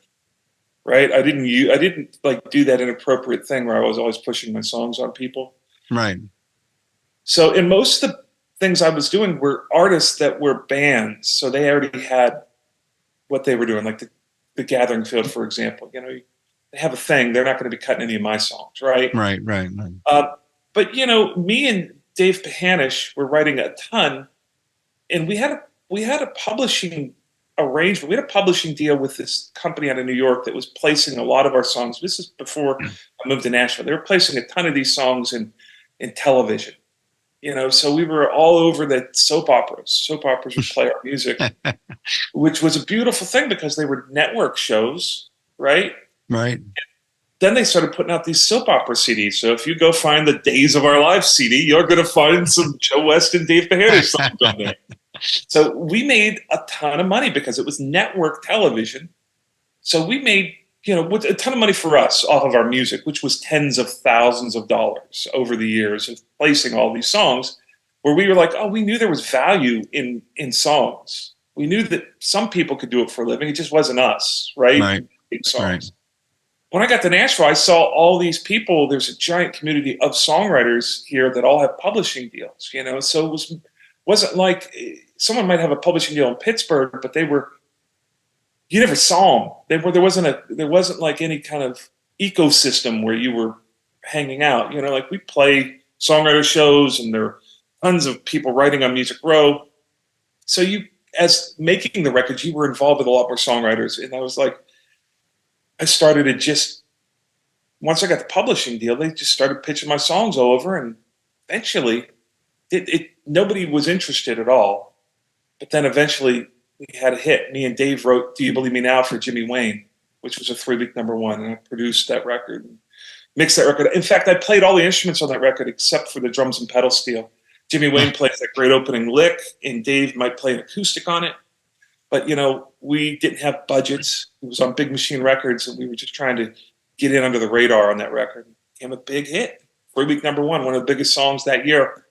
Right. I didn't like do that inappropriate thing where I was always pushing my songs on people. Right. So in most of the things I was doing were artists that were bands. So they already had what they were doing, like the Gathering Field, for example. You know, they have a thing. They're not going to be cutting any of my songs. Right. Right. But, you know, me and Dave Pahanish were writing a ton, and we had a publishing arrangement. We had a publishing deal with this company out of New York that was placing a lot of our songs. This is before I moved to Nashville. They were placing a ton of these songs in television. You know, so we were all over the soap operas. Soap operas would play our music, which was a beautiful thing because they were network shows, right? Right. Then they started putting out these soap opera CDs. So if you go find the Days of Our Lives CD, you're going to find some Joe West and Dave Pahanish songs on there. So we made a ton of money because it was network television. So we made, you know, a ton of money for us off of our music, which was tens of thousands of dollars over the years of placing all these songs, where we were like, oh, we knew there was value in songs. We knew that some people could do it for a living. It just wasn't us, right? Right. Songs. Right. When I got to Nashville, I saw all these people. There's a giant community of songwriters here that all have publishing deals, you know. So it wasn't like someone might have a publishing deal in Pittsburgh, but you never saw them. There wasn't like any kind of ecosystem where you were hanging out. You know, like we play songwriter shows, and there are tons of people writing on Music Row. So as making the records, you were involved with a lot more songwriters, and I was like, I started to just, once I got the publishing deal, they just started pitching my songs all over, and eventually nobody was interested at all. But then eventually we had a hit. Me and Dave wrote Do You Believe Me Now for Jimmy Wayne, which was a 3-week #1, and I produced that record and mixed that record. In fact, I played all the instruments on that record except for the drums and pedal steel. Jimmy Wayne plays that great opening lick, and Dave might play an acoustic on it. But, you know, we didn't have budgets. It was on Big Machine Records, and we were just trying to get in under the radar on that record. It became a big hit. 3-week #1, one of the biggest songs that year.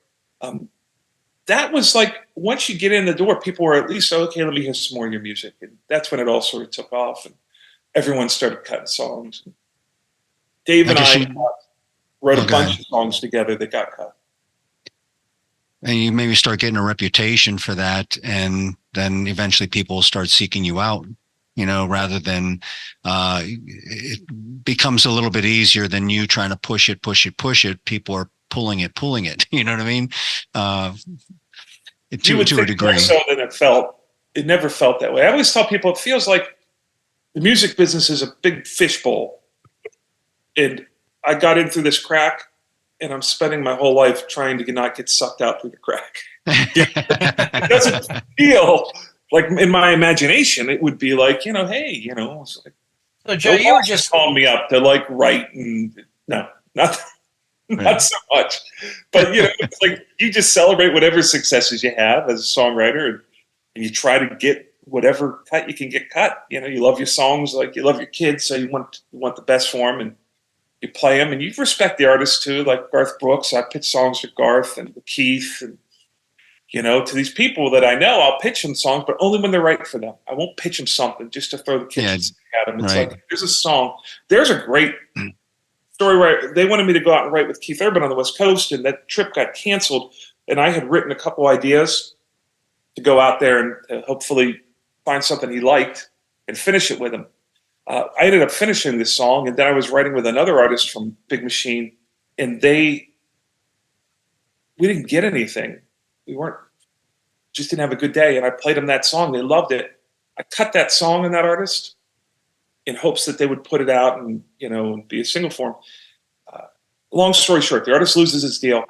That was like, once you get in the door, people were at least, okay, let me hear some more of your music. And that's when it all sort of took off, and everyone started cutting songs. Dave and I wrote a bunch of songs together that got cut. And you maybe start getting a reputation for that, and then eventually people start seeking you out, you know, rather than it becomes a little bit easier than you trying to push it. People are pulling it. You know what I mean? To a degree. So than it never felt that way. I always tell people it feels like the music business is a big fishbowl, and I got in through this crack, and I'm spending my whole life trying to not get sucked out through the crack. It doesn't feel like, in my imagination, it would be like, you know, hey, you know, it's like, so Joe, you were just calling me up to like write, and no, not so much. But, you know, it's like you just celebrate whatever successes you have as a songwriter, and you try to get whatever cut you can get cut. You know, you love your songs like you love your kids, so you want the best for them, and you play them, and you respect the artists too, like Garth Brooks. I pitch songs to Garth and Keith, and, you know, to these people that I know, I'll pitch them songs, but only when they're right for them. I won't pitch them something just to throw the kitchen sink at them. It's like, there's a song. There's a great story where they wanted me to go out and write with Keith Urban on the West Coast, and that trip got canceled, and I had written a couple ideas to go out there and hopefully find something he liked and finish it with him. I ended up finishing this song, and then I was writing with another artist from Big Machine, and we didn't get anything. Just didn't have a good day, and I played them that song. They loved it. I cut that song and that artist in hopes that they would put it out and, you know, be a single form. Long story short, the artist loses his deal,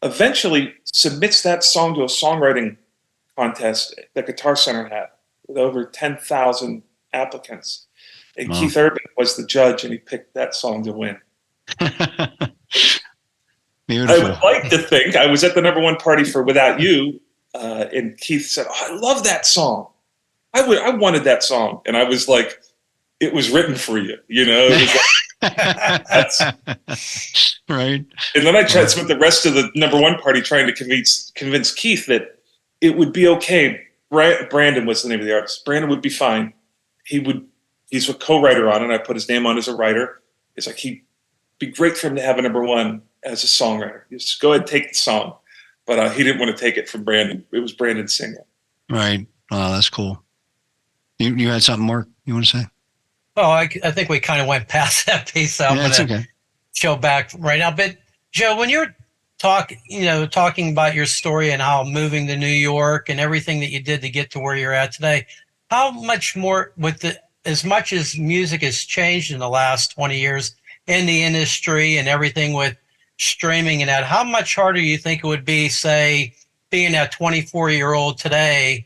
eventually submits that song to a songwriting contest that Guitar Center had with over 10,000 applicants. And Keith Urban was the judge, and he picked that song to win. Beautiful. I would like to think I was at the #1 party for Without You, and Keith said, "Oh, I love that song. I wanted that song." And I was like, "It was written for you, you know." It was like, that's right. And then I spent the rest of the number one party trying to convince Keith that it would be okay. Brandon was the name of the artist. Brandon would be fine. He's a co-writer on it. I put his name on as a writer. It's like, he'd be great for him to have a number one as a songwriter. Just go ahead and take the song. But he didn't want to take it from Brandon. It was Brandon's single. Right. Oh, that's cool. You had something more you want to say? Oh, I think we kind of went past that piece. I'm Yeah, it's going to okay. show back right now. But Joe, when you're talking about your story and how moving to New York and everything that you did to get to where you're at today, how much more as much as music has changed in the last 20 years in the industry and everything with streaming and that, how much harder do you think it would be, say, being a 24-year-old today,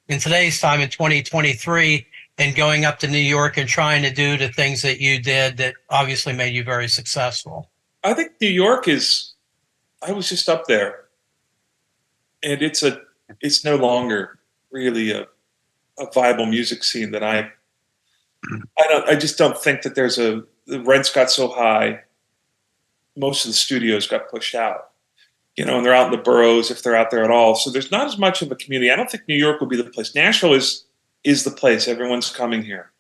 in today's time in 2023, and going up to New York and trying to do the things that you did that obviously made you very successful? I think New York I was just up there, and it's no longer really a viable music scene that I just don't think that the rents got so high. Most of the studios got pushed out, and they're out in the boroughs, if they're out there at all. So there's not as much of a community. I don't think New York will be the place. Nashville is the place. Everyone's coming here.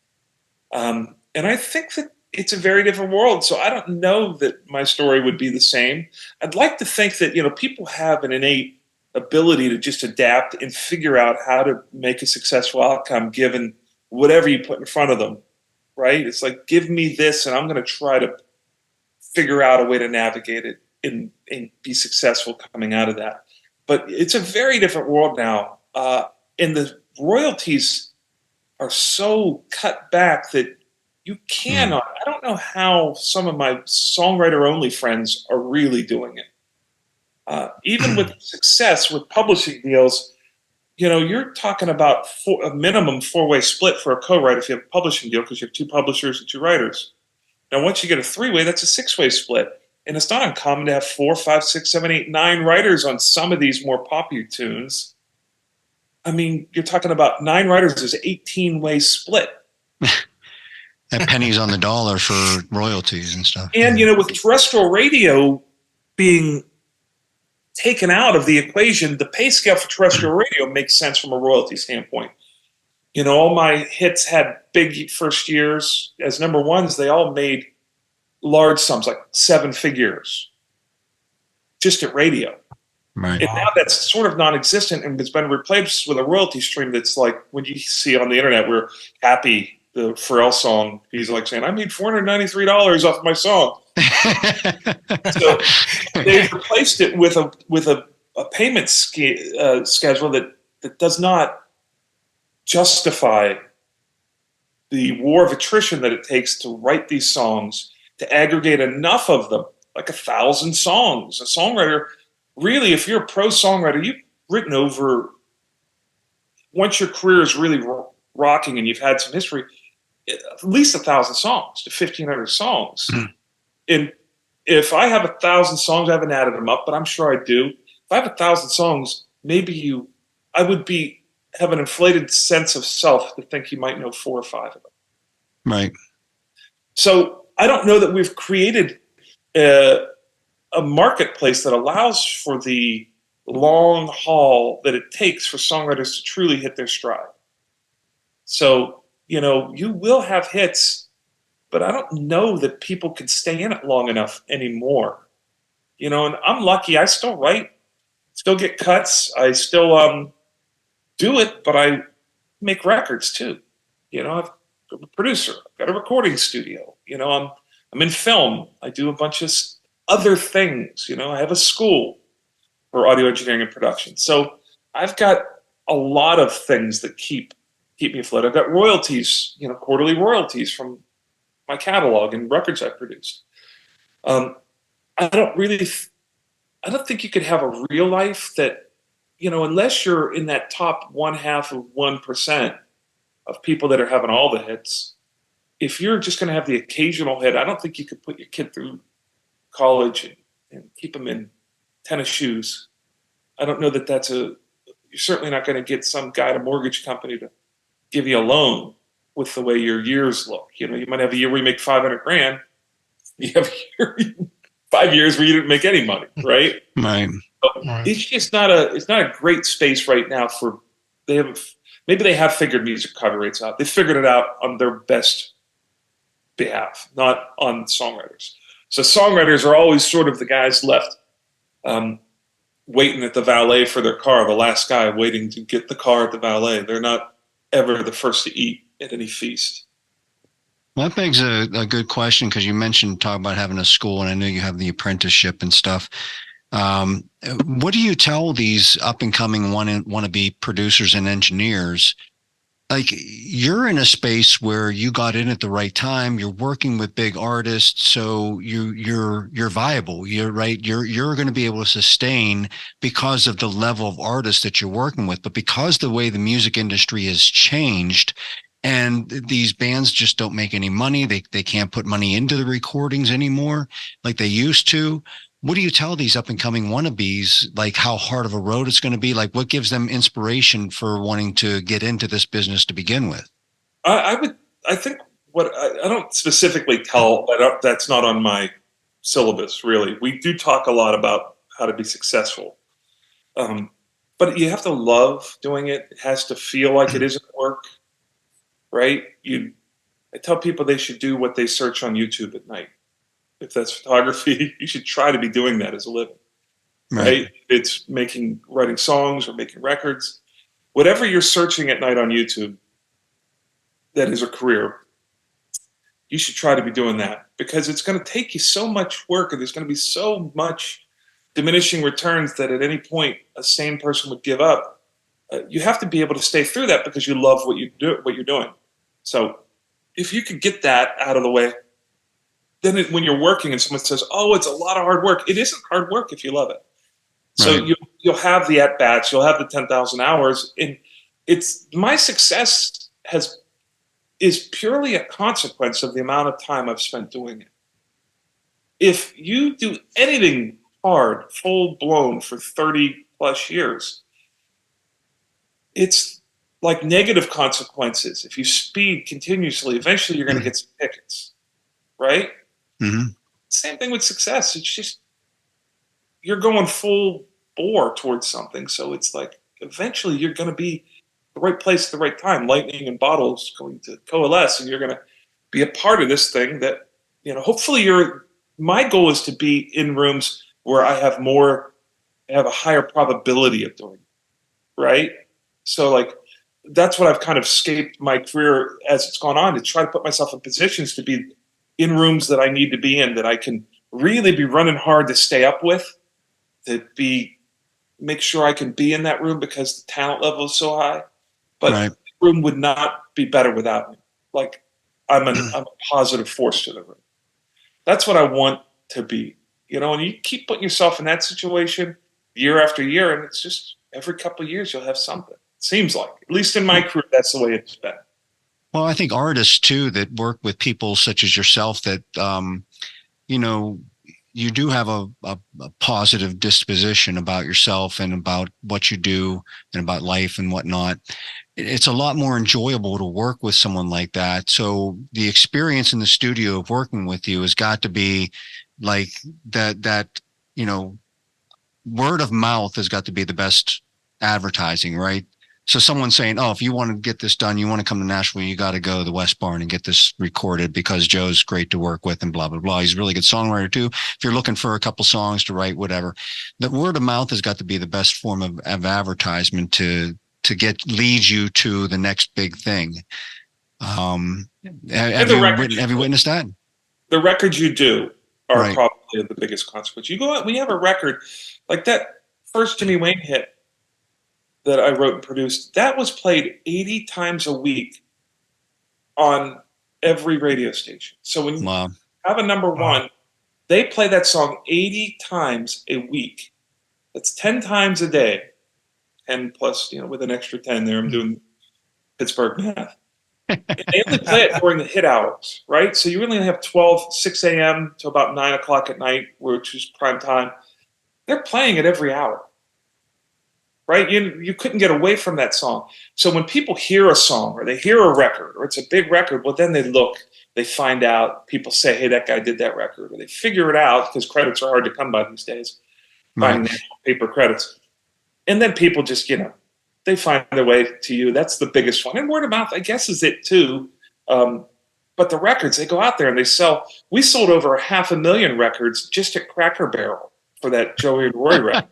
And I think that it's a very different world. So I don't know that my story would be the same. I'd like to think that, people have an innate ability to just adapt and figure out how to make a successful outcome given whatever you put in front of them, right? It's like, give me this and I'm going to try to figure out a way to navigate it and be successful coming out of that. But it's a very different world now. And the royalties are so cut back that you cannot. I don't know how some of my songwriter-only friends are really doing it. Even with success with publishing deals, you're talking about a minimum 4-way split for a co-writer if you have a publishing deal, because you have 2 publishers and 2 writers. Now, once you get a 3-way, that's a 6-way split. And it's not uncommon to have 4, 5, 6, 7, 8, 9 writers on some of these more popular tunes. I mean, you're talking about 9 writers is an 18-way split. At pennies on the dollar for royalties and stuff. And, with terrestrial radio being taken out of the equation, the pay scale for terrestrial radio makes sense from a royalty standpoint. All my hits had big first years. As number ones, they all made large sums, like 7 figures, just at radio. Right. And now that's sort of non-existent, and it's been replaced with a royalty stream that's like when you see on the internet where Happy, the Pharrell song, he's like saying, I made $493 off my song. So they've replaced it with a payment schedule that does not justify the war of attrition that it takes to write these songs, to aggregate enough of them, like 1,000 songs. A songwriter, really, if you're a pro songwriter, you've written over, once your career is really rocking and you've had some history, at least 1,000 songs to 1,500 songs. And if I have 1,000 songs, I haven't added them up, but I'm sure I do. If I have 1,000 songs, I would have an inflated sense of self to think you might know 4 or 5 of them. Right. So I don't know that we've created a marketplace that allows for the long haul that it takes for songwriters to truly hit their stride. So, you will have hits, but I don't know that people can stay in it long enough anymore. And I'm lucky. I still write, still get cuts. I still do it, but I make records too. I'm a producer. I've got a recording studio. I'm in film. I do a bunch of other things. I have a school for audio engineering and production. So I've got a lot of things that keep me afloat. I've got royalties, quarterly royalties from my catalog and records I produced. I don't think you could have a real life that, unless you're in that top 0.5% of people that are having all the hits. If you're just going to have the occasional hit, I don't think you could put your kid through college and keep them in tennis shoes. I don't know that that's a you're certainly not going to get some guy at a mortgage company to give you a loan with the way your years look. You know, you might have a year where you make 500 grand. You have a year, 5 years where you didn't make any money, right? Right. Right. It's just not a great space right now for maybe they have figured music cover rates out. They figured it out on their best behalf, not on songwriters. So songwriters are always sort of the guys left waiting at the valet for their car, the last guy waiting to get the car at the valet. They're not ever the first to eat at any feast. Well, that begs a good question, because you mentioned talking about having a school, and I know you have the apprenticeship and stuff. What do you tell these up and coming wannabe producers and engineers? Like, you're in a space where you got in at the right time. You're working with big artists, so you're viable. You're right. You're going to be able to sustain because of the level of artists that you're working with. But because the way the music industry has changed, and these bands just don't make any money, they can't put money into the recordings anymore like they used to. What do you tell these up and coming wannabes, like how hard of a road it's going to be? Like, what gives them inspiration for wanting to get into this business to begin with? I think what I don't specifically tell, that's not on my syllabus, really. We do talk a lot about how to be successful. But you have to love doing it. It has to feel like it isn't work, right? I tell people they should do what they search on YouTube at night. If that's photography, you should try to be doing that as a living, right? It's writing songs or making records. Whatever you're searching at night on YouTube, that is a career. You should try to be doing that, because it's going to take you so much work, and there's going to be so much diminishing returns that at any point a sane person would give up. You have to be able to stay through that because you love what you're doing. So if you could get that out of the way, then when you're working and someone says, "Oh, it's a lot of hard work," it isn't hard work if you love it. So you'll have the at-bats, you'll have the 10,000 hours, and my success is purely a consequence of the amount of time I've spent doing it. If you do anything hard, full-blown for 30 plus years, it's like negative consequences. If you speed continuously, eventually you're going to get some tickets, right? Mm-hmm. Same thing with success. It's just you're going full bore towards something. So it's like eventually you're going to be the right place at the right time. Lightning and bottles going to coalesce, and you're going to be a part of this thing that, hopefully my goal is to be in rooms where I have a higher probability of doing it, right? So like, that's what I've kind of scaped my career as it's gone on, to try to put myself in positions to be in rooms that I need to be in, that I can really be running hard to stay up with, make sure I can be in that room because the talent level is so high. But the room would not be better without me. Like, I'm a positive force to the room. That's what I want to be, and you keep putting yourself in that situation year after year, and it's just every couple of years you'll have something. It seems like, at least in my career, that's the way it's been. Well, I think artists too that work with people such as yourself that, you do have a positive disposition about yourself and about what you do and about life and whatnot. It's a lot more enjoyable to work with someone like that. So the experience in the studio of working with you has got to be like that, word of mouth has got to be the best advertising, right? So someone saying, "Oh, if you want to get this done, you want to come to Nashville, you got to go to the West Barn and get this recorded because Joe's great to work with and blah, blah, blah. He's a really good songwriter too. If you're looking for a couple songs to write, whatever." The word of mouth has got to be the best form of advertisement to lead you to the next big thing. Have you witnessed that? The records you do are probably the biggest consequence. You go out, when you have a record like that first Jimmy Wayne hit that I wrote and produced, that was played 80 times a week on every radio station. So when you have a number one, they play that song 80 times a week. That's 10 times a day. 10 plus, with an extra 10 there, I'm doing Pittsburgh math. And they only play it during the hit hours, right? So you really only have 6 a.m. to about 9 o'clock at night, which is prime time. They're playing it every hour. right? You couldn't get away from that song. So when people hear a song or they hear a record or it's a big record, well, then they look, they find out, people say, hey, that guy did that record, or they figure it out because credits are hard to come by these days, finding the actual paper credits. And then people just, they find their way to you. That's the biggest one. And word of mouth, I guess, is it too. But the records, they go out there and they sell. We sold over 500,000 records just at Cracker Barrel for that Joey and Rory record.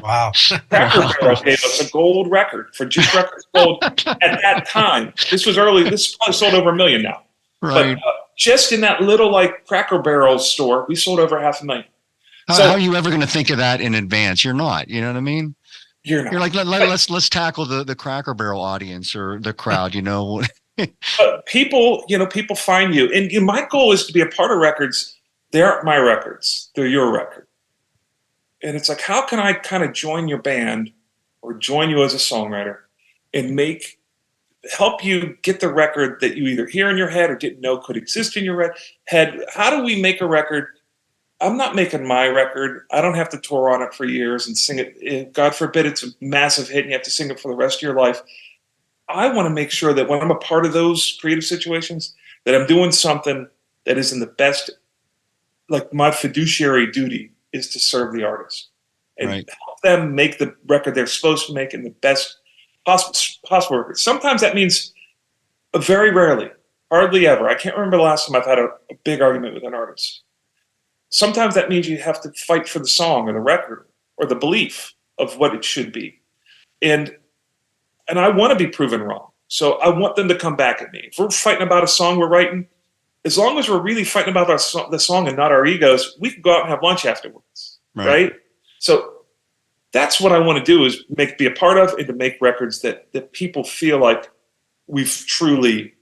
Wow. Cracker Barrel gave us a gold record for just records sold at that time. This was early. This probably sold over 1 million now. Right. But just in that little Cracker Barrel store, we sold over 500,000. How are you ever going to think of that in advance? You're not. You know what I mean? You're not. You're like, let's tackle the Cracker Barrel audience or the crowd. But people find you, and my goal is to be a part of records. They aren't my records; they're your record. And it's like, how can I kind of join your band or join you as a songwriter and help you get the record that you either hear in your head or didn't know could exist in your head? How do we make a record? I'm not making my record. I don't have to tour on it for years and sing it. God forbid it's a massive hit and you have to sing it for the rest of your life. I want to make sure that when I'm a part of those creative situations, that I'm doing something that is in the best, my fiduciary duty is to serve the artist and help them make the record they're supposed to make in the best possible record. Sometimes that means very rarely, hardly ever. I can't remember the last time I've had a big argument with an artist. Sometimes that means you have to fight for the song or the record or the belief of what it should be. And I want to be proven wrong. So I want them to come back at me. If we're fighting about a song we're writing, as long as we're really fighting about the song and not our egos, we can go out and have lunch afterwards, right? So that's what I want to do, is be a part of and to make records that people feel like we've truly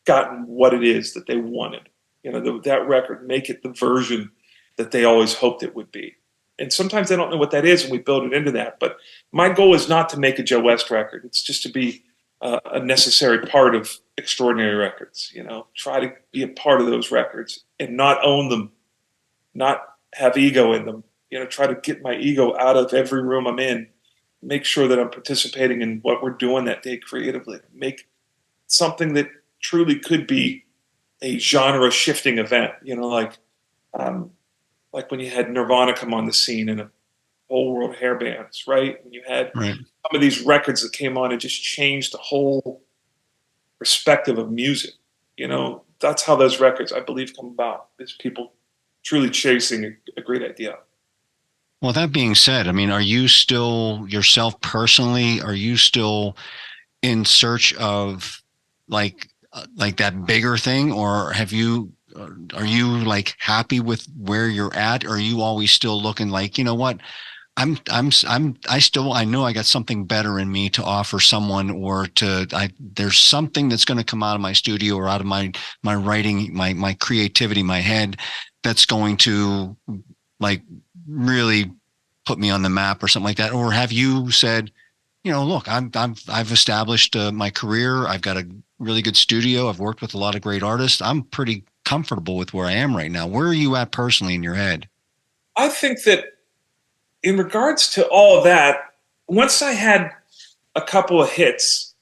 gotten what it is that they wanted. That record, make it the version that they always hoped it would be. And sometimes they don't know what that is, and we build it into that. But my goal is not to make a Joe West record. It's just to be a necessary part of extraordinary records. Try to be a part of those records and not own them, not have ego in them. Try to get my ego out of every room I'm in. Make sure that I'm participating in what we're doing that day creatively. Make something that truly could be a genre-shifting event. Like when you had Nirvana come on the scene and a whole world hair bands, right? And you had some of these records that came on and just changed the whole perspective of music. That's how those records, I believe, come about, is people truly chasing a great idea. Well, that being said, are you still yourself personally? Are you still in search of like that bigger thing, or are you happy with where you're at? Or are you always still looking like, what, I know I got something better in me to offer someone, or there's something that's going to come out of my studio or out of my writing, my creativity, my head, that's going to really put me on the map or something like that? Or have you said, look, I've established my career. I've got a really good studio. I've worked with a lot of great artists. I'm pretty comfortable with where I am right now. Where are you at personally in your head? I think that in regards to all of that, once I had a couple of hits,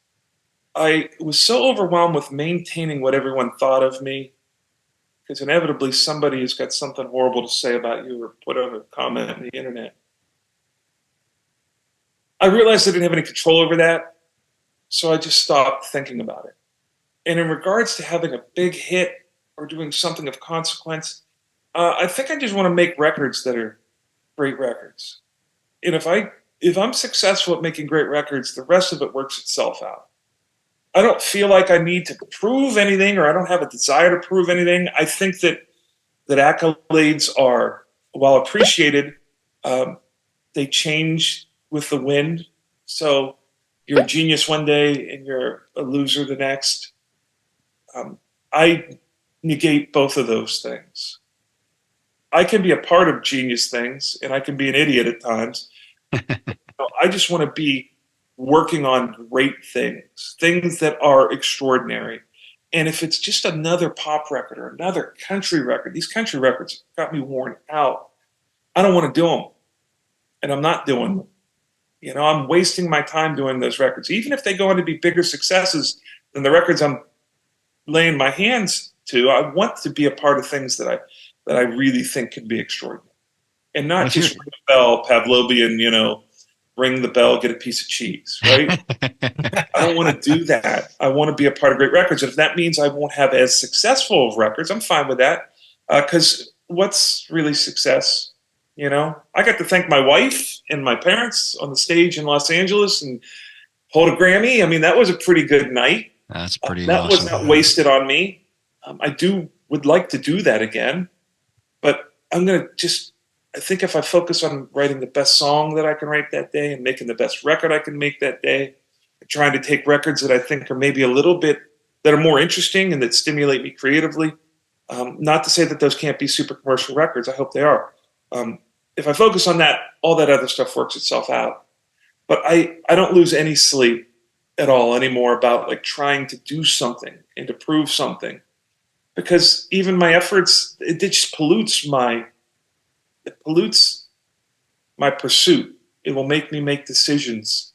I was so overwhelmed with maintaining what everyone thought of me, because inevitably somebody has got something horrible to say about you or put on a comment on the internet. I realized I didn't have any control over that, so I just stopped thinking about it. And in regards to having a big hit or doing something of consequence, I think I just want to make records that are great records. And if I'm successful at making great records, the rest of it works itself out. I don't feel like I need to prove anything, or I don't have a desire to prove anything. I think that accolades are, while appreciated, they change with the wind. So you're a genius one day and you're a loser the next. I negate both of those things. I can be a part of genius things, and I can be an idiot at times. I just want to be working on great things that are extraordinary. And if it's just another pop record or another country record, these country records got me worn out. I don't want to do them, and I'm not doing them. You know, I'm wasting my time doing those records, even if they go on to be bigger successes than the records I'm laying my hands to. I want to be a part of things that I really think can be extraordinary, and not just ring the bell, Pavlovian, you know, ring the bell, get a piece of cheese, right? I don't want to do that. I want to be a part of great records. And if that means I won't have as successful of records, I'm fine with that. Because what's really success? You know, I got to thank my wife and my parents on the stage in Los Angeles and hold a Grammy. I mean, that was a pretty good night. That's pretty that awesome. was not wasted on me. Would like to do that again, but I'm going to I think if I focus on writing the best song that I can write that day and making the best record I can make that day, and trying to take records that I think are maybe a little bit, that are more interesting and that stimulate me creatively. Not to say that those can't be super commercial records. I hope they are. If I focus on that, all that other stuff works itself out. But I don't lose any sleep at all anymore about like trying to do something and to prove something, because even my efforts, it just pollutes my pursuit. It will make me make decisions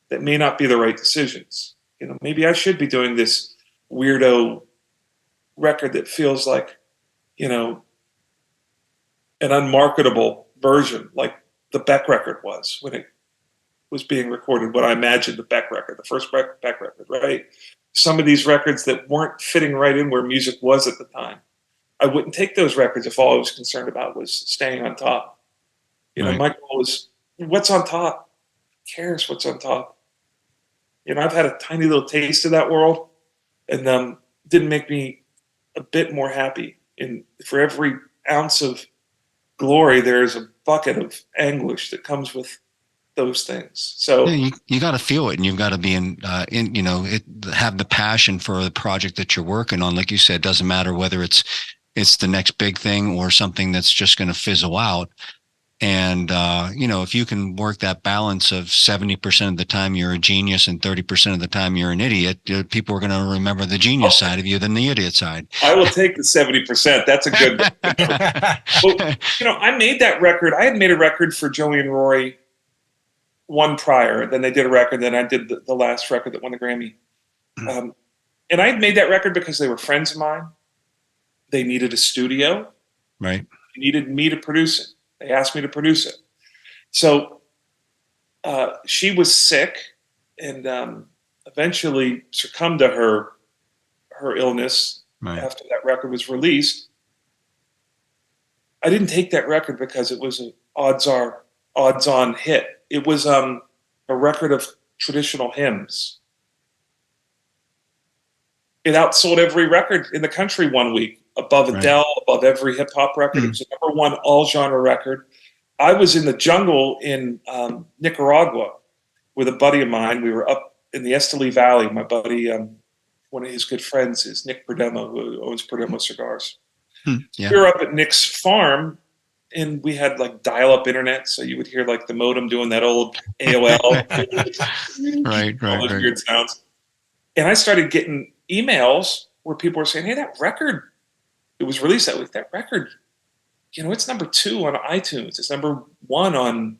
that may not be the right decisions. You know, maybe I should be doing this weirdo record that feels like, you know, an unmarketable version, like the Beck record was when it was being recorded, what I imagined the Beck record, the first Beck record, right? Some of these records that weren't fitting right in where music was at the time, I wouldn't take those records if all I was concerned about was staying on top. You know, Right. my goal was, what's on top? Who cares what's on top? You know, I've had a tiny little taste of that world, and didn't make me a bit more happy. And for every ounce of glory, there's a bucket of anguish that comes with those things. So Yeah, you got to feel it, and you've got to be have the passion for the project that you're working on. Like you said, it doesn't matter whether it's the next big thing or something that's just going to fizzle out. And, if you can work that balance of 70% of the time you're a genius and 30% of the time you're an idiot, people are going to remember the genius side of you than the idiot side. I will take the 70%. That's a good well, I made that record. I had made a record for Joey and Rory one prior. Then they did a record. Then I did the last record that won the Grammy. And I had made that record because they were friends of mine. They needed a studio. Right. They needed me to produce it. They asked me to produce it. So she was sick and eventually succumbed to her illness after that record was released. I didn't take that record because it was an odds-on hit. It was a record of traditional hymns. It outsold every record in the country one week, above Adele, above every hip hop record. It was the #1 all genre record. I was in the jungle in Nicaragua with a buddy of mine. We were up in the Esteli Valley. My buddy, one of his good friends is Nick Perdomo, who owns Perdomo Cigars. Yeah. We were up at Nick's farm, and we had like dial-up internet, so you would hear like the modem doing that old AOL. All those weird sounds. And I started getting emails where people were saying, "Hey, that record, it was released that week. That record, it's #2 on iTunes. It's #1 on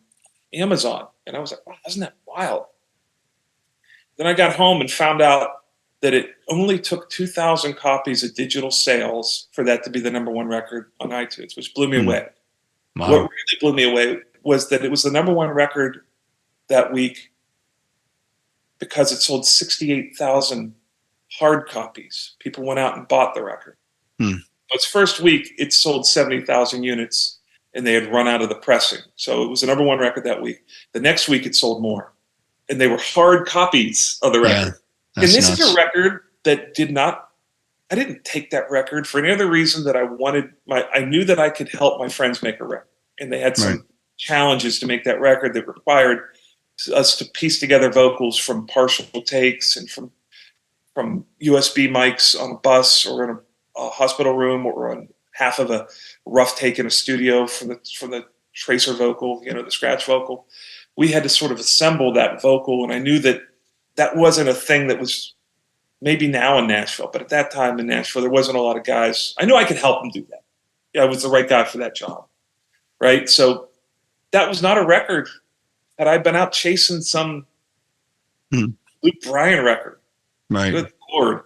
Amazon." And I was like, "Wow, isn't that wild?" Then I got home and found out that it only took 2,000 copies of digital sales for that to be the #1 record on iTunes, which blew me away. Wow. What really blew me away was that it was the #1 record that week because it sold 68,000 hard copies. People went out and bought the record. Its first week, it sold 70,000 units, and they had run out of the pressing. So it was the #1 record that week. The next week, it sold more, and they were hard copies of the record. And this is a record that I didn't take that record for any other reason that I knew that I could help my friends make a record. And they had some challenges to make that record that required us to piece together vocals from partial takes and from USB mics on a bus or in a hospital room or on half of a rough take in a studio from the tracer vocal, the scratch vocal. We had to sort of assemble that vocal, and I knew that wasn't a thing that was maybe now in Nashville, but at that time in Nashville, there wasn't a lot of guys. I knew I could help them do that. Yeah, I was the right guy for that job, right? So that was not a record. had I been out chasing some Luke Bryan record. Right. Good Lord.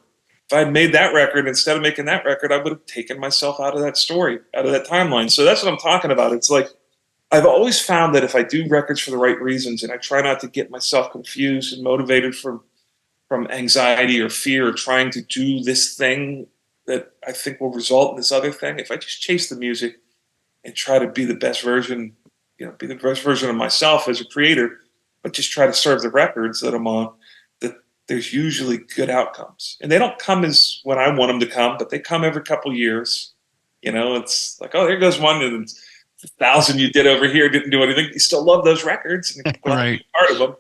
If I had made that record instead of making that record, I would have taken myself out of that story, out of that timeline. So that's what I'm talking about. It's like, I've always found that if I do records for the right reasons, and I try not to get myself confused and motivated from anxiety or fear, or trying to do this thing that I think will result in this other thing, if I just chase the music and try to be the best version, be the best version of myself as a creator, but just try to serve the records that I'm on, that there's usually good outcomes. And they don't come as when I want them to come, but they come every couple years. It's like, oh, there goes one, and 1,000 you did over here didn't do anything. You still love those records, and you're glad to be part of them.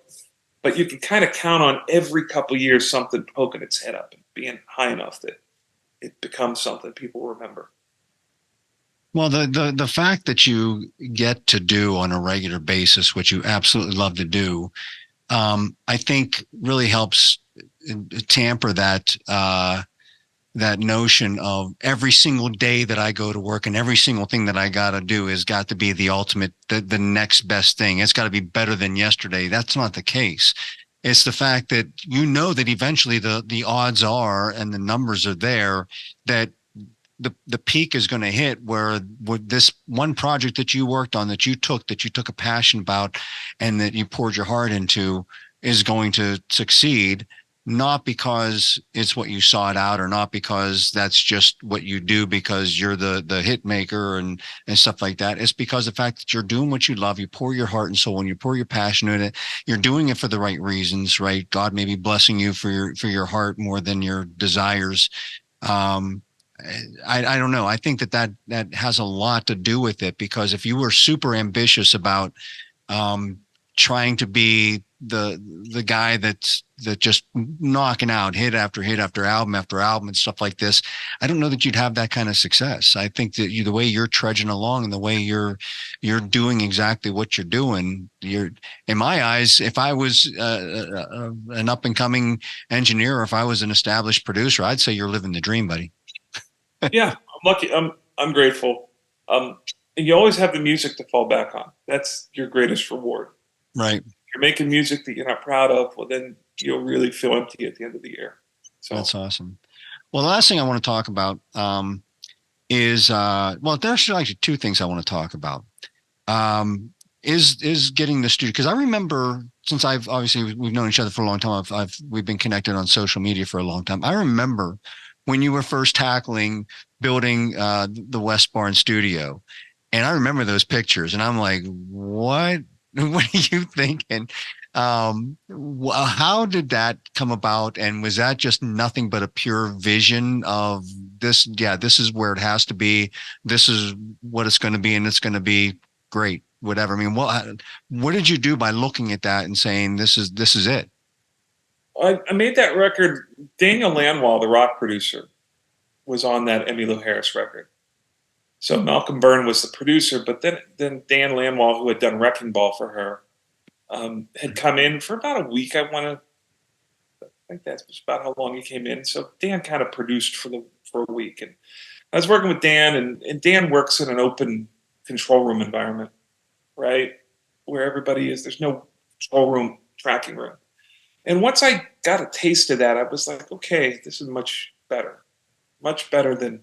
But you can kind of count on every couple years something poking its head up and being high enough that it becomes something people remember. Well, the fact that you get to do on a regular basis, which you absolutely love to do, I think really helps tamper that notion of every single day that I go to work and every single thing that I got to do has got to be the ultimate, the next best thing. It's got to be better than yesterday. That's not the case. It's the fact that that eventually the odds are and the numbers are there that the peak is going to hit where this one project that you worked on, that you took a passion about and that you poured your heart into is going to succeed. Not because it's what you sought out, or not because that's just what you do because you're the hit maker and stuff like that. It's because the fact that you're doing what you love, you pour your heart and soul, and you pour your passion in it. You're doing it for the right reasons, right? God may be blessing you for your heart more than your desires. I don't know. I think that has a lot to do with it, because if you were super ambitious about trying to be the guy that just knocking out hit after hit after album and stuff like this, I don't know that you'd have that kind of success. I think that the way you're trudging along and the way you're doing exactly what you're doing, in my eyes, if I was an up and coming engineer, or if I was an established producer, I'd say you're living the dream, buddy. Yeah, I'm lucky. I'm grateful. And you always have the music to fall back on. That's your greatest reward. Right. You're making music that you're not proud of, well, then you'll really feel empty at the end of the year. So that's awesome. Well, the last thing I want to talk about is there's actually two things I want to talk about. Is getting the studio, because I remember, since we've known each other for a long time. We've been connected on social media for a long time. I remember when you were first tackling building the West Barn studio, and I remember those pictures, and I'm like, what? What are you thinking? How did that come about? And was that just nothing but a pure vision of this? Yeah, this is where it has to be. This is what it's going to be, and it's going to be great. Whatever. I mean, what did you do by looking at that and saying this is it? I made that record. Daniel Lanois, the rock producer, was on that Emmylou Harris record. So Malcolm Byrne was the producer, but then Dan Lanois, who had done Wrecking Ball for her, had come in for about a week. I think that's about how long he came in. So Dan kind of produced for a week, and I was working with Dan, and Dan works in an open control room environment, right, where everybody is. There's no control room, tracking room. And once I got a taste of that, I was like, okay, this is much better than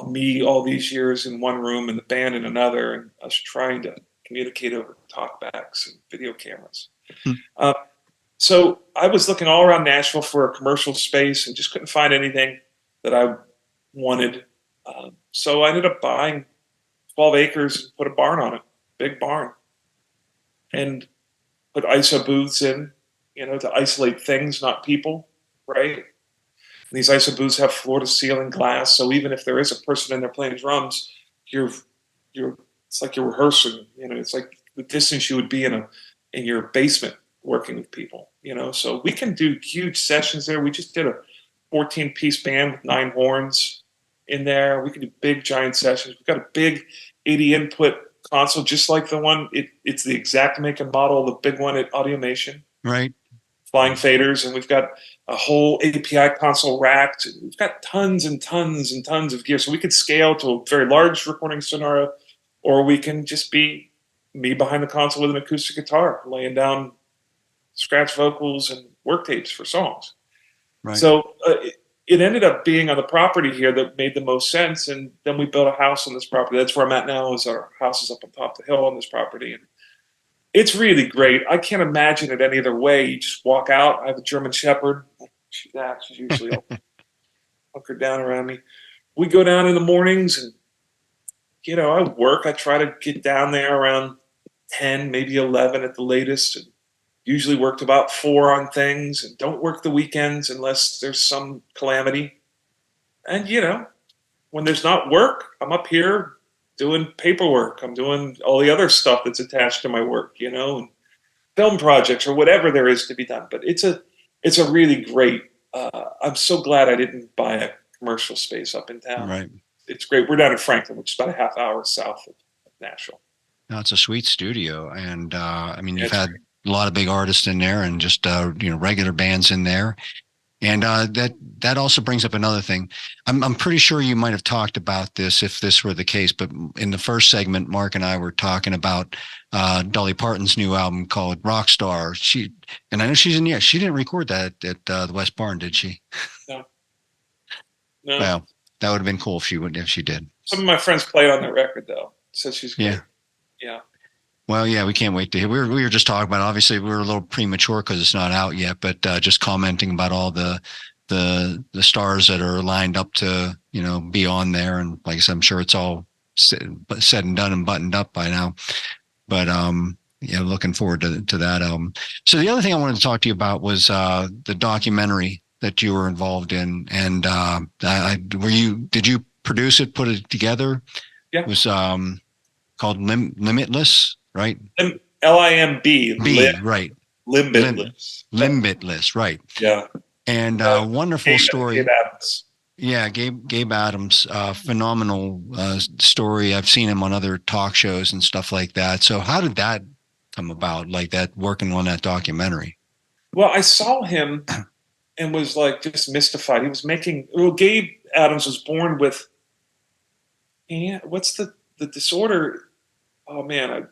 me all these years in one room and the band in another, and us trying to communicate over talkbacks and video cameras. So I was looking all around Nashville for a commercial space and just couldn't find anything that I wanted. So I ended up buying 12 acres and put a barn on it, big barn, and put ISO booths in, to isolate things, not people, right? And these ISO booths have floor to ceiling glass, so even if there is a person in there playing drums, it's like you're rehearsing. It's like the distance you would be in your basement working with people. So we can do huge sessions there. We just did a 14-piece band with 9 horns in there. We can do big giant sessions. We've got a big 80 input console, just like the one. It's the exact make and model, the big one at Audiomation. Right. Flying faders, and we've got a whole API console racked. We've got tons and tons and tons of gear. So we could scale to a very large recording scenario, or we can just be me behind the console with an acoustic guitar, laying down scratch vocals and work tapes for songs. Right. So it ended up being on the property here that made the most sense. And then we built a house on this property. That's where I'm at now, is our house is up on top of the hill on this property. And it's really great. I can't imagine it any other way. You just walk out. I have a German Shepherd. She's usually hunkered down around me. We go down in the mornings and, you know, I work. I try to get down there around 10, maybe 11 at the latest. And usually work to about 4 on things, and don't work the weekends unless there's some calamity. And, you know, when there's not work, I'm up here doing paperwork. I'm doing all the other stuff that's attached to my work, you know, and film projects or whatever there is to be done. But it's a really great, I'm so glad I didn't buy a commercial space up in town. Right. It's great. We're down in Franklin, which is about a half hour south of Nashville. No, it's a sweet studio. And I mean, you've That's had great. a lot of big artists in there and just, you know, regular bands in there. And that also brings up another thing. I'm pretty sure you might have talked about this if this were the case, but in the first segment, Mark and I were talking about Dolly Parton's new album called Rockstar. And I know she's in, she didn't record that at the West Barn, did she? No. Well, that would have been cool if she did. Some of my friends played on that record, though. So she's great. Yeah. Yeah. Well, yeah, we can't wait to hear. We were just talking about, obviously we were a little premature because it's not out yet, but just commenting about all the stars that are lined up to, you know, be on there. And like I said, I'm sure it's all said and done and buttoned up by now. But yeah, looking forward to that album. So the other thing I wanted to talk to you about was the documentary that you were involved in, and did you produce it, put it together? Yeah. It was called Limb-itless, right? L-I-M-B. Right. Limb-itless. Limb-itless, right. Yeah. And wonderful story. Gabe Adams. Yeah, Gabe Adams, phenomenal story. I've seen him on other talk shows and stuff like that. So how did that come about, like that, working on that documentary? Well, I saw him and was like just mystified. He was Gabe Adams was born with, what's the disorder? Oh man,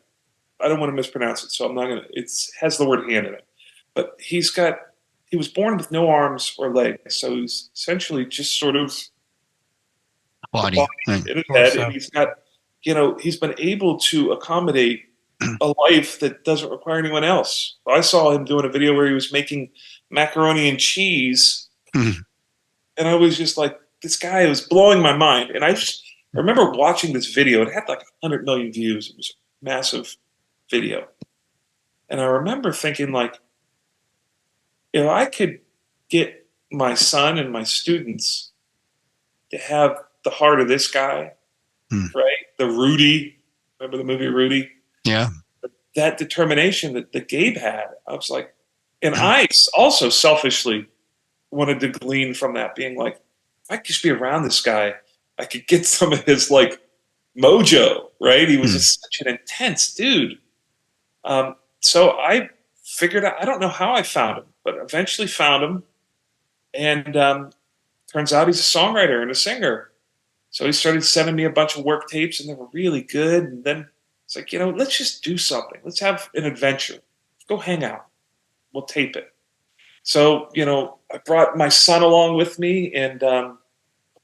I don't want to mispronounce it, so I'm not gonna. It has the word hand in it, but he was born with no arms or legs, so he's essentially just sort of Body. Right. in his head, and he's got, you know, he's been able to accommodate a life that doesn't require anyone else. I saw him doing a video where he was making macaroni and cheese, and I was just like, this guy was blowing my mind, and I remember watching this video. It had like 100 million views. It was a massive video. And I remember thinking, like, if I could get my son and my students to have the heart of this guy, right? The Rudy, remember the movie Rudy? Yeah. That determination that Gabe had, I was like, and I also selfishly wanted to glean from that, being like, if I could just be around this guy, I could get some of his like mojo, right? He was such an intense dude. So I figured out, I don't know how I found him, but eventually found him. And turns out he's a songwriter and a singer. So he started sending me a bunch of work tapes, and they were really good. And then it's like, you know, let's just do something. Let's have an adventure. Go hang out. We'll tape it. So, you know, I brought my son along with me, and a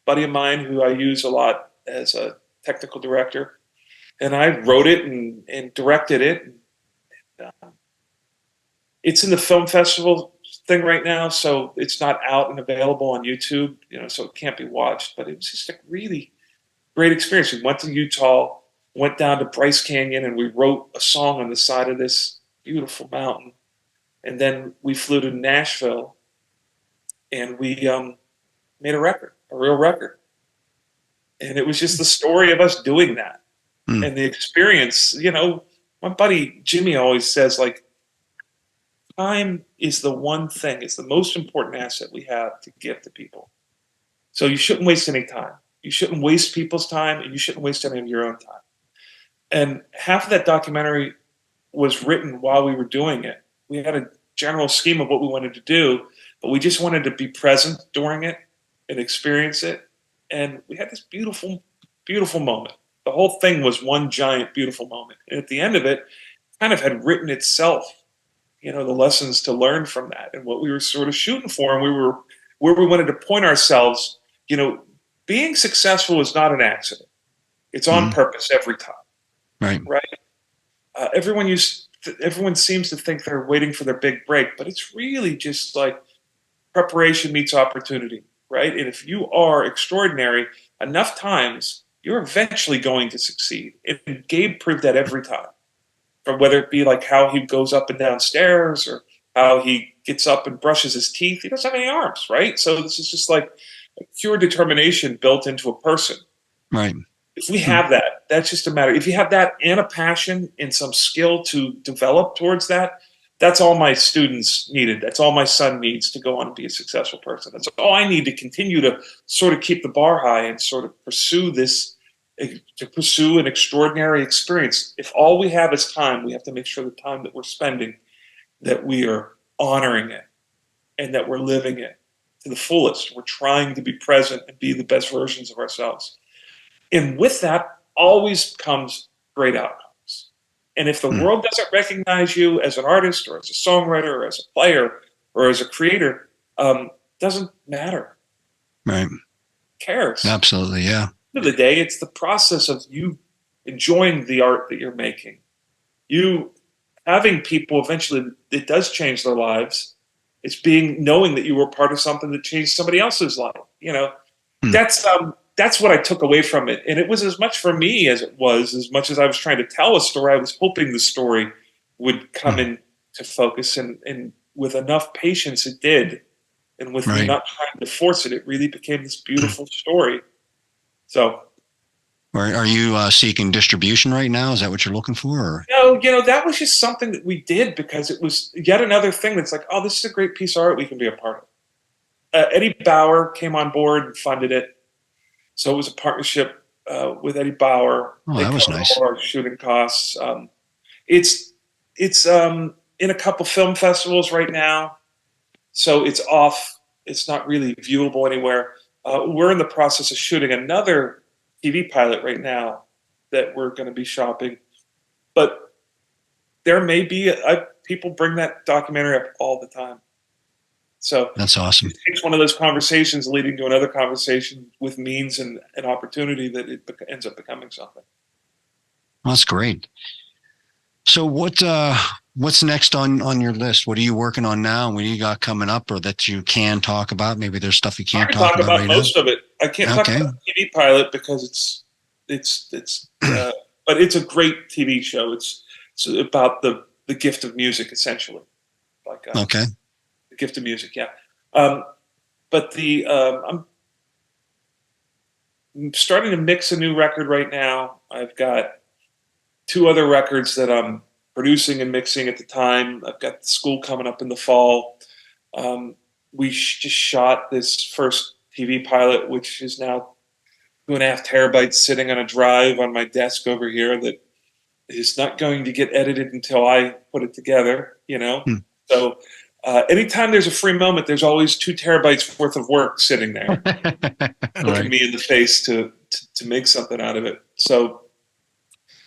buddy of mine who I use a lot as a technical director. And I wrote it and directed it. And, it's in the film festival thing right now, so it's not out and available on YouTube, you know, so it can't be watched. But it was just a really great experience. We went to Utah, went down to Bryce Canyon, and we wrote a song on the side of this beautiful mountain. And then we flew to Nashville, and we made a record, a real record. And it was just the story of us doing that. And the experience, you know, my buddy Jimmy always says, like, time is the one thing, it's the most important asset we have to give to people. So you shouldn't waste any time. You shouldn't waste people's time, and you shouldn't waste any of your own time. And half of that documentary was written while we were doing it. We had a general scheme of what we wanted to do, but we just wanted to be present during it and experience it. And we had this beautiful, beautiful moment The whole thing was one giant, beautiful moment. And at the end of it, kind of had written itself, the lessons to learn from that and what we were sort of shooting for. And we were where we wanted to point ourselves. Being successful is not an accident. It's on purpose every time. Right. Right. Everyone seems to think they're waiting for their big break, but it's really just like preparation meets opportunity, right? And if you are extraordinary enough times, you're eventually going to succeed. And Gabe proved that every time, from whether it be like how he goes up and down stairs or how he gets up and brushes his teeth. He doesn't have any arms, right? So this is just like a pure determination built into a person. Right. If we have that, that's just a matter. If you have that and a passion and some skill to develop towards that, that's all my students needed. That's all my son needs to go on and be a successful person. That's all I need to continue to sort of keep the bar high and sort of pursue an extraordinary experience. If all we have is time, we have to make sure the time that we're spending, that we are honoring it and that we're living it to the fullest. We're trying to be present and be the best versions of ourselves. And with that always comes great outcomes. And if the world doesn't recognize you as an artist or as a songwriter or as a player or as a creator, doesn't matter. Right. Who cares? Absolutely. Yeah. At the end of the day, it's the process of you enjoying the art that you're making. You having people eventually, it does change their lives. It's knowing that you were part of something that changed somebody else's life. That's what I took away from it. And it was as much for me as it was, as much as I was trying to tell a story. I was hoping the story would come into focus, and with enough patience, it did. And with me not trying to force it, it really became this beautiful story. So, are you seeking distribution right now? Is that what you're looking for? Or? No, that was just something that we did because it was yet another thing that's like, oh, this is a great piece of art we can be a part of. Eddie Bauer came on board and funded it. So it was a partnership with Eddie Bauer. Oh, that was nice. All our shooting costs. It's in a couple film festivals right now, so it's off. It's not really viewable anywhere. We're in the process of shooting another TV pilot right now that we're going to be shopping. But there may be people bring that documentary up all the time. So that's awesome. It's one of those conversations leading to another conversation with means and an opportunity that it ends up becoming something. Well, that's great. So what's next on your list? What are you working on now? What do you got coming up, or that you can talk about? Maybe there's stuff you can't talk about right most of it. I can't talk about the TV pilot because it's but it's a great TV show. It's about the gift of music, essentially. Okay. Gift of music, yeah. But I'm starting to mix a new record right now. I've got 2 other records that I'm producing and mixing at the time. I've got school coming up in the fall. We just shot this first TV pilot, which is now 2.5 terabytes sitting on a drive on my desk over here that is not going to get edited until I put it together, So anytime there's a free moment, there's always 2 terabytes worth of work sitting there, looking me in the face to make something out of it. So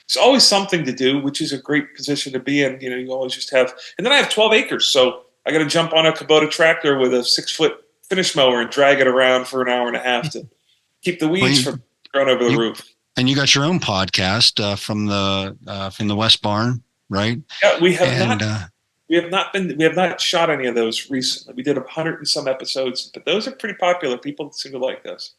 it's always something to do, which is a great position to be in. You always just have, and then I have 12 acres. So I got to jump on a Kubota tractor with a 6-foot finish mower and drag it around for an hour and a half to keep the weeds from growing over the roof. And you got your own podcast from the West Barn, right? Yeah, we have not shot any of those recently. We did 100 and some episodes, but those are pretty popular. People seem to like those.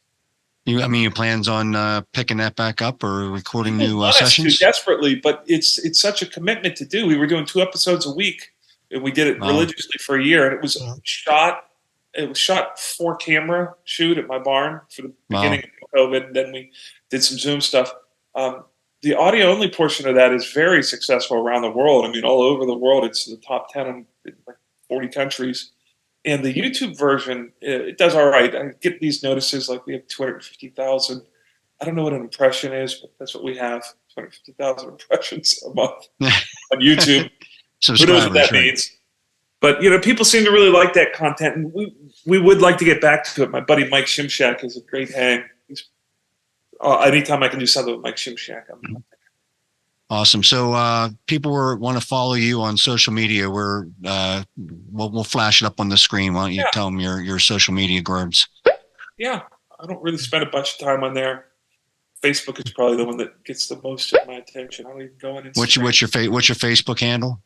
You plans on picking that back up or recording new sessions? Desperately, but it's such a commitment to do. We were doing 2 episodes a week, and we did it religiously for a year. And it was shot 4-camera shoot at my barn for the beginning of COVID. And then we did some Zoom stuff. The audio only portion of that is very successful around the world. I mean, all over the world, it's the top 10 in like 40 countries. And the YouTube version, it does all right. I get these notices like we have 250,000. I don't know what an impression is, but that's what we have, 250,000 impressions a month on YouTube. Who knows what that means? But, people seem to really like that content. And we would like to get back to it. My buddy Mike Shimshak is a great hang. He's Anytime I can do something with Mike Shimshak, I'm Awesome. So people want to follow you on social media. We'll flash it up on the screen. Why don't you tell them your social media garbs? Yeah, I don't really spend a bunch of time on there. Facebook is probably the one that gets the most of my attention. I don't even go on Instagram. What's your Facebook handle?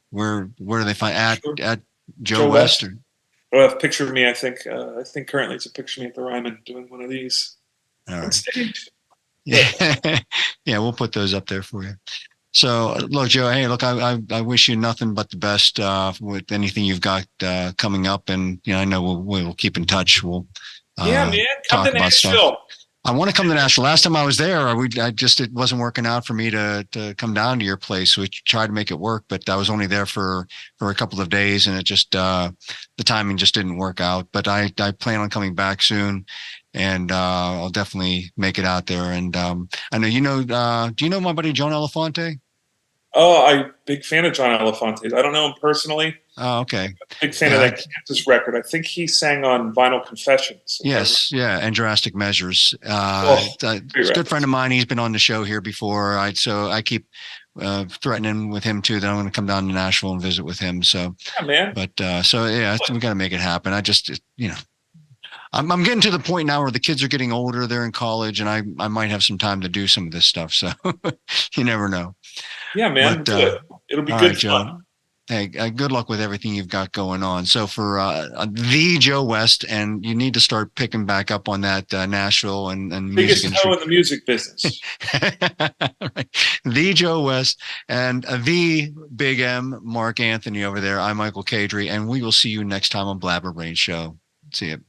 Where do they find at Joe West? West? I have a picture of me. I think currently it's a picture of me at the Ryman doing one of these All on right. stage. Yeah, yeah, we'll put those up there for you. So, look, Joe. Hey, look, I wish you nothing but the best with anything you've got coming up, and I know we'll keep in touch. We'll man, come to Nashville. I want to come to Nashville. Last time I was there, it wasn't working out for me to come down to your place. We tried to make it work, but I was only there for a couple of days, and it just the timing just didn't work out. But I plan on coming back soon, and I'll definitely make it out there. And I know do you know my buddy John Elefante? Oh, I'm a big fan of John Elefante. I don't know him personally. Oh, okay. Big fan of that Kansas record. I think he sang on Vinyl Confessions. Yes, yeah, and Drastic Measures. It's a good friend of mine. He's been on the show here before. So I keep threatening with him too that I'm going to come down to Nashville and visit with him. So, yeah, man. But we got to make it happen. I'm getting to the point now where the kids are getting older. They're in college, and I might have some time to do some of this stuff. So you never know. Yeah, man. But, it'll be good fun. Hey, good luck with everything you've got going on. So for the Joe West, and you need to start picking back up on that Nashville and biggest music toe in the music business. Right. The Joe West and the Big M Mark Anthony over there. I'm Michael Kadri, and we will see you next time on Blabber Brain Show. See you.